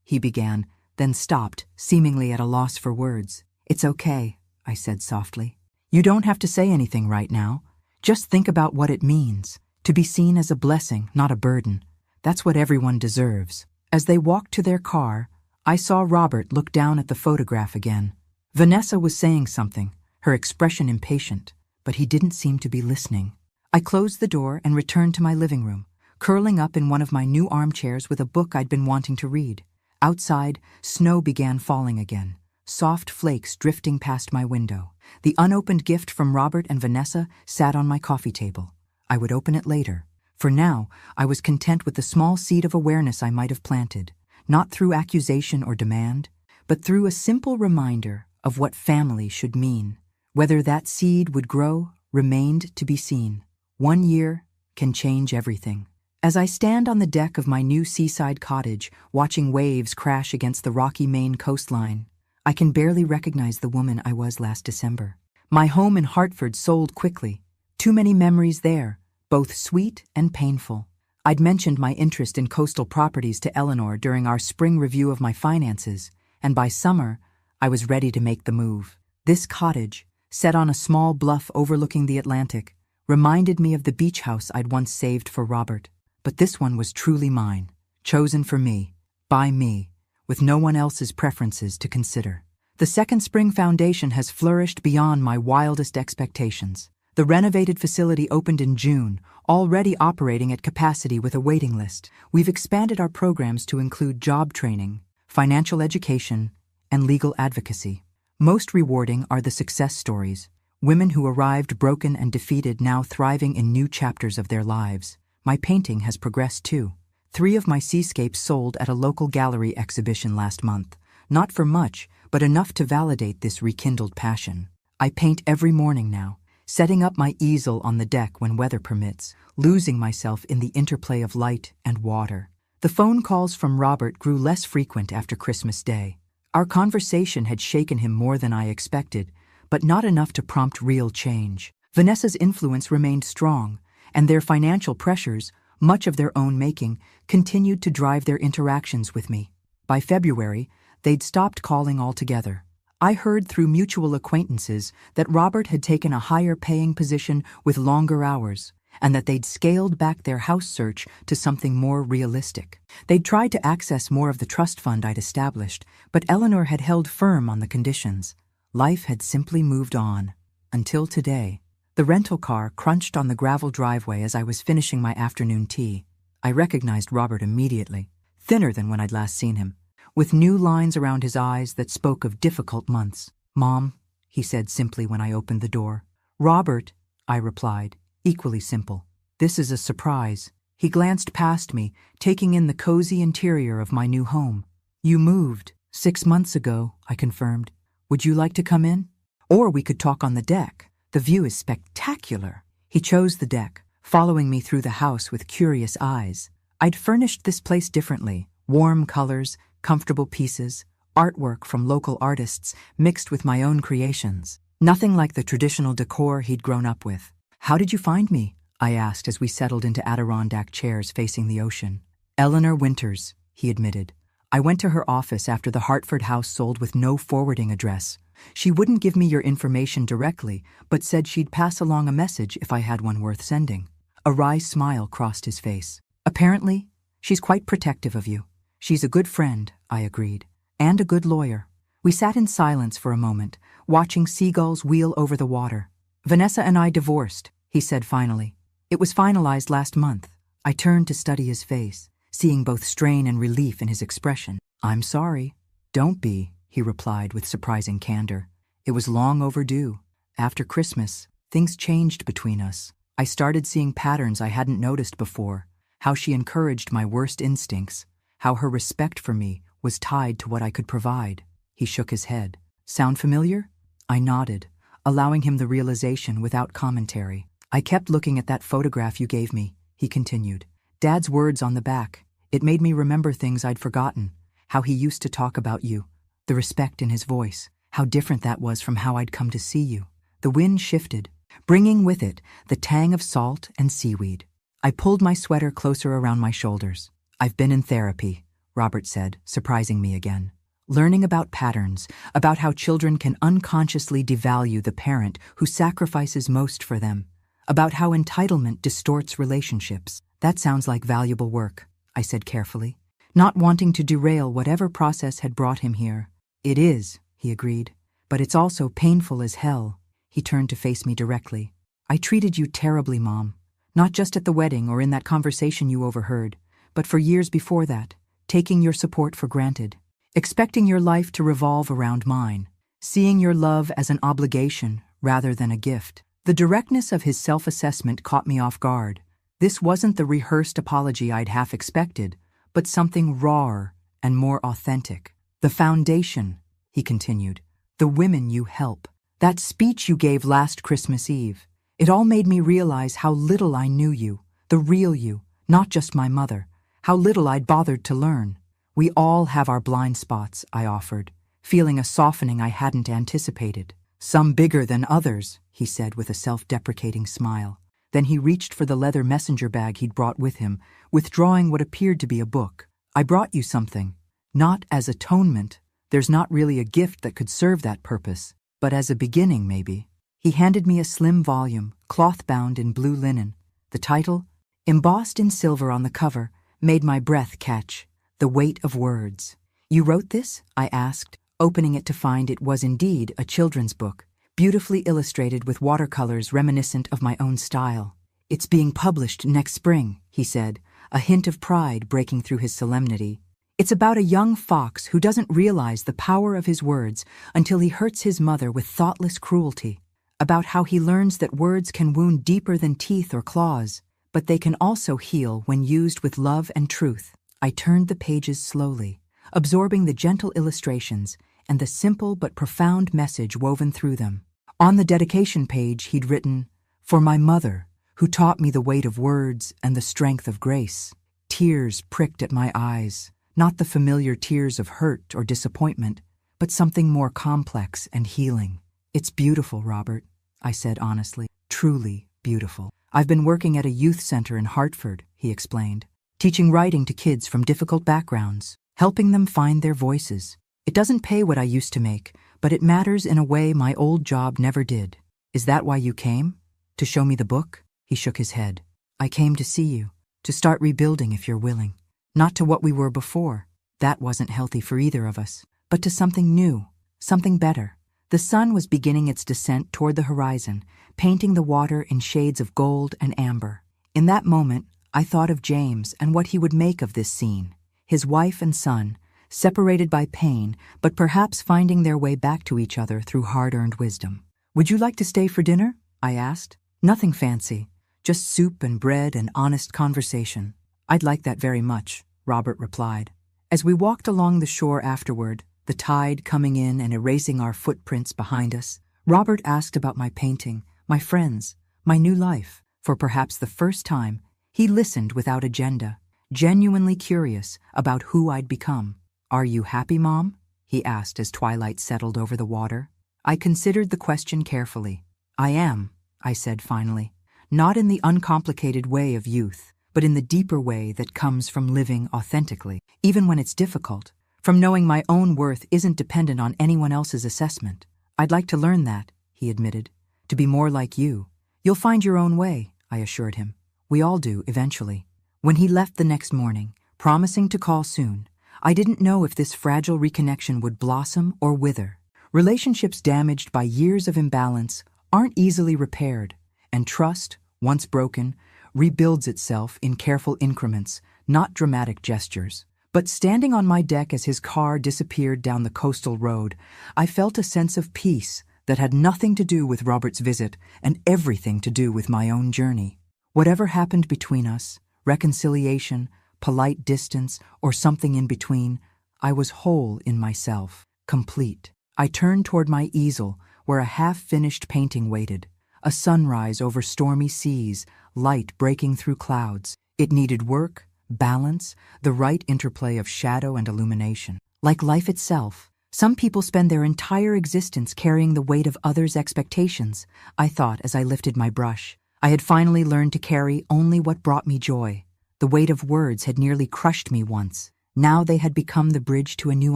he began, then stopped, seemingly at a loss for words. It's okay, I said softly. You don't have to say anything right now. Just think about what it means. To be seen as a blessing, not a burden. That's what everyone deserves. As they walked to their car, I saw Robert look down at the photograph again. Vanessa was saying something, her expression impatient, but he didn't seem to be listening. I closed the door and returned to my living room, curling up in one of my new armchairs with a book I'd been wanting to read. Outside, snow began falling again, soft flakes drifting past my window. The unopened gift from Robert and Vanessa sat on my coffee table. I would open it later. For now, I was content with the small seed of awareness I might have planted, not through accusation or demand, but through a simple reminder of what family should mean. Whether that seed would grow remained to be seen. 1 year can change everything. As I stand on the deck of my new seaside cottage, watching waves crash against the rocky Maine coastline, I can barely recognize the woman I was last December. My home in Hartford sold quickly. Too many memories there, both sweet and painful. I'd mentioned my interest in coastal properties to Eleanor during our spring review of my finances, and by summer, I was ready to make the move. This cottage, set on a small bluff overlooking the Atlantic, reminded me of the beach house I'd once saved for Robert. But this one was truly mine, chosen for me, by me, with no one else's preferences to consider. The Second Spring Foundation has flourished beyond my wildest expectations. The renovated facility opened in June, already operating at capacity with a waiting list. We've expanded our programs to include job training, financial education, and legal advocacy. Most rewarding are the success stories, women who arrived broken and defeated now thriving in new chapters of their lives. My painting has progressed too. 3 of my seascapes sold at a local gallery exhibition last month. Not for much, but enough to validate this rekindled passion. I paint every morning now, setting up my easel on the deck when weather permits, losing myself in the interplay of light and water. The phone calls from Robert grew less frequent after Christmas Day. Our conversation had shaken him more than I expected, but not enough to prompt real change. Vanessa's influence remained strong, and their financial pressures, much of their own making, continued to drive their interactions with me. By February, they'd stopped calling altogether. I heard through mutual acquaintances that Robert had taken a higher-paying position with longer hours, and that they'd scaled back their house search to something more realistic. They'd tried to access more of the trust fund I'd established, but Eleanor had held firm on the conditions. Life had simply moved on. Until today. The rental car crunched on the gravel driveway as I was finishing my afternoon tea. I recognized Robert immediately, thinner than when I'd last seen him, with new lines around his eyes that spoke of difficult months. "Mom," he said simply when I opened the door. "Robert," I replied, equally simple. "This is a surprise." He glanced past me, taking in the cozy interior of my new home. "You moved 6 months ago," I confirmed. "Would you like to come in? Or we could talk on the deck. The view is spectacular." He chose the deck, following me through the house with curious eyes. I'd furnished this place differently, warm colors, comfortable pieces, artwork from local artists mixed with my own creations. Nothing like the traditional decor he'd grown up with. "How did you find me?" I asked as we settled into Adirondack chairs facing the ocean. "Eleanor Winters," he admitted. "I went to her office after the Hartford house sold with no forwarding address. She wouldn't give me your information directly, but said she'd pass along a message if I had one worth sending." A wry smile crossed his face. "Apparently, she's quite protective of you." "She's a good friend," I agreed, "and a good lawyer." We sat in silence for a moment, watching seagulls wheel over the water. "Vanessa and I divorced," he said finally. "It was finalized last month." I turned to study his face, seeing both strain and relief in his expression. "I'm sorry." "Don't be," he replied with surprising candor. "It was long overdue. After Christmas, things changed between us. I started seeing patterns I hadn't noticed before, how she encouraged my worst instincts, how her respect for me was tied to what I could provide." He shook his head. "Sound familiar?" I nodded, allowing him the realization without commentary. "I kept looking at that photograph you gave me," he continued. "Dad's words on the back. It made me remember things I'd forgotten, how he used to talk about you, the respect in his voice, how different that was from how I'd come to see you." The wind shifted, bringing with it the tang of salt and seaweed. I pulled my sweater closer around my shoulders. "I've been in therapy," Robert said, surprising me again. "Learning about patterns, about how children can unconsciously devalue the parent who sacrifices most for them, about how entitlement distorts relationships." "That sounds like valuable work," I said carefully, not wanting to derail whatever process had brought him here. "It is," he agreed, "but it's also painful as hell." He turned to face me directly. "I treated you terribly, Mom. Not just at the wedding or in that conversation you overheard, but for years before that, taking your support for granted, expecting your life to revolve around mine, seeing your love as an obligation rather than a gift." The directness of his self-assessment caught me off guard. This wasn't the rehearsed apology I'd half expected, but something rawer and more authentic. "The foundation," he continued, "the women you help. That speech you gave last Christmas Eve, it all made me realize how little I knew you, the real you, not just my mother, how little I'd bothered to learn." "We all have our blind spots," I offered, feeling a softening I hadn't anticipated. "Some bigger than others," he said with a self-deprecating smile. Then he reached for the leather messenger bag he'd brought with him, withdrawing what appeared to be a book. "I brought you something. Not as atonement. There's not really a gift that could serve that purpose. But as a beginning, maybe." He handed me a slim volume, cloth-bound in blue linen. The title, embossed in silver on the cover, made my breath catch. "The Weight of Words." "You wrote this?" I asked, opening it to find it was indeed a children's book, beautifully illustrated with watercolors reminiscent of my own style. "It's being published next spring," he said, a hint of pride breaking through his solemnity. "It's about a young fox who doesn't realize the power of his words until he hurts his mother with thoughtless cruelty. About how he learns that words can wound deeper than teeth or claws, but they can also heal when used with love and truth." I turned the pages slowly, absorbing the gentle illustrations and the simple but profound message woven through them. On the dedication page, he'd written, "For my mother, who taught me the weight of words and the strength of grace." Tears pricked at my eyes, not the familiar tears of hurt or disappointment, but something more complex and healing. "It's beautiful, Robert," I said honestly. "Truly beautiful. I've been working at a youth center in Hartford," he explained, "teaching writing to kids from difficult backgrounds, helping them find their voices. It doesn't pay what I used to make, but it matters in a way my old job never did." "Is that why you came? To show me the book?" He shook his head. "I came to see you, to start rebuilding if you're willing. Not to what we were before. That wasn't healthy for either of us. But to something new, something better." The sun was beginning its descent toward the horizon, painting the water in shades of gold and amber. In that moment, I thought of James and what he would make of this scene. His wife and son, separated by pain, but perhaps finding their way back to each other through hard-earned wisdom. "Would you like to stay for dinner?" I asked. "Nothing fancy, just soup and bread and honest conversation." "I'd like that very much," Robert replied. As we walked along the shore afterward, the tide coming in and erasing our footprints behind us, Robert asked about my painting, my friends, my new life. For perhaps the first time, he listened without agenda, genuinely curious about who I'd become. "Are you happy, Mom?" he asked as twilight settled over the water. I considered the question carefully. "I am," I said finally, "not in the uncomplicated way of youth, but in the deeper way that comes from living authentically, even when it's difficult, from knowing my own worth isn't dependent on anyone else's assessment. I'd like to learn that," he admitted, "to be more like you." "You'll find your own way," I assured him. "We all do, eventually." When he left the next morning, promising to call soon, I didn't know if this fragile reconnection would blossom or wither. Relationships damaged by years of imbalance aren't easily repaired, and trust, once broken, rebuilds itself in careful increments, not dramatic gestures. But standing on my deck as his car disappeared down the coastal road, I felt a sense of peace that had nothing to do with Robert's visit and everything to do with my own journey. Whatever happened between us, reconciliation, polite distance, or something in between, I was whole in myself, complete. I turned toward my easel, where a half-finished painting waited, a sunrise over stormy seas, light breaking through clouds. It needed work, balance, the right interplay of shadow and illumination. Like life itself, some people spend their entire existence carrying the weight of others' expectations, I thought as I lifted my brush. I had finally learned to carry only what brought me joy. The weight of words had nearly crushed me once. Now they had become the bridge to a new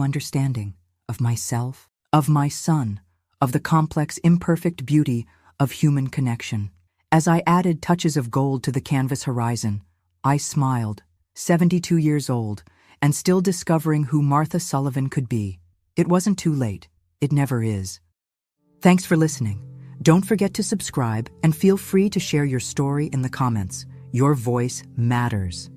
understanding of myself, of my son, of the complex, imperfect beauty of human connection. As I added touches of gold to the canvas horizon, I smiled, 72 years old, and still discovering who Martha Sullivan could be. It wasn't too late. It never is. Thanks for listening. Don't forget to subscribe and feel free to share your story in the comments. Your voice matters.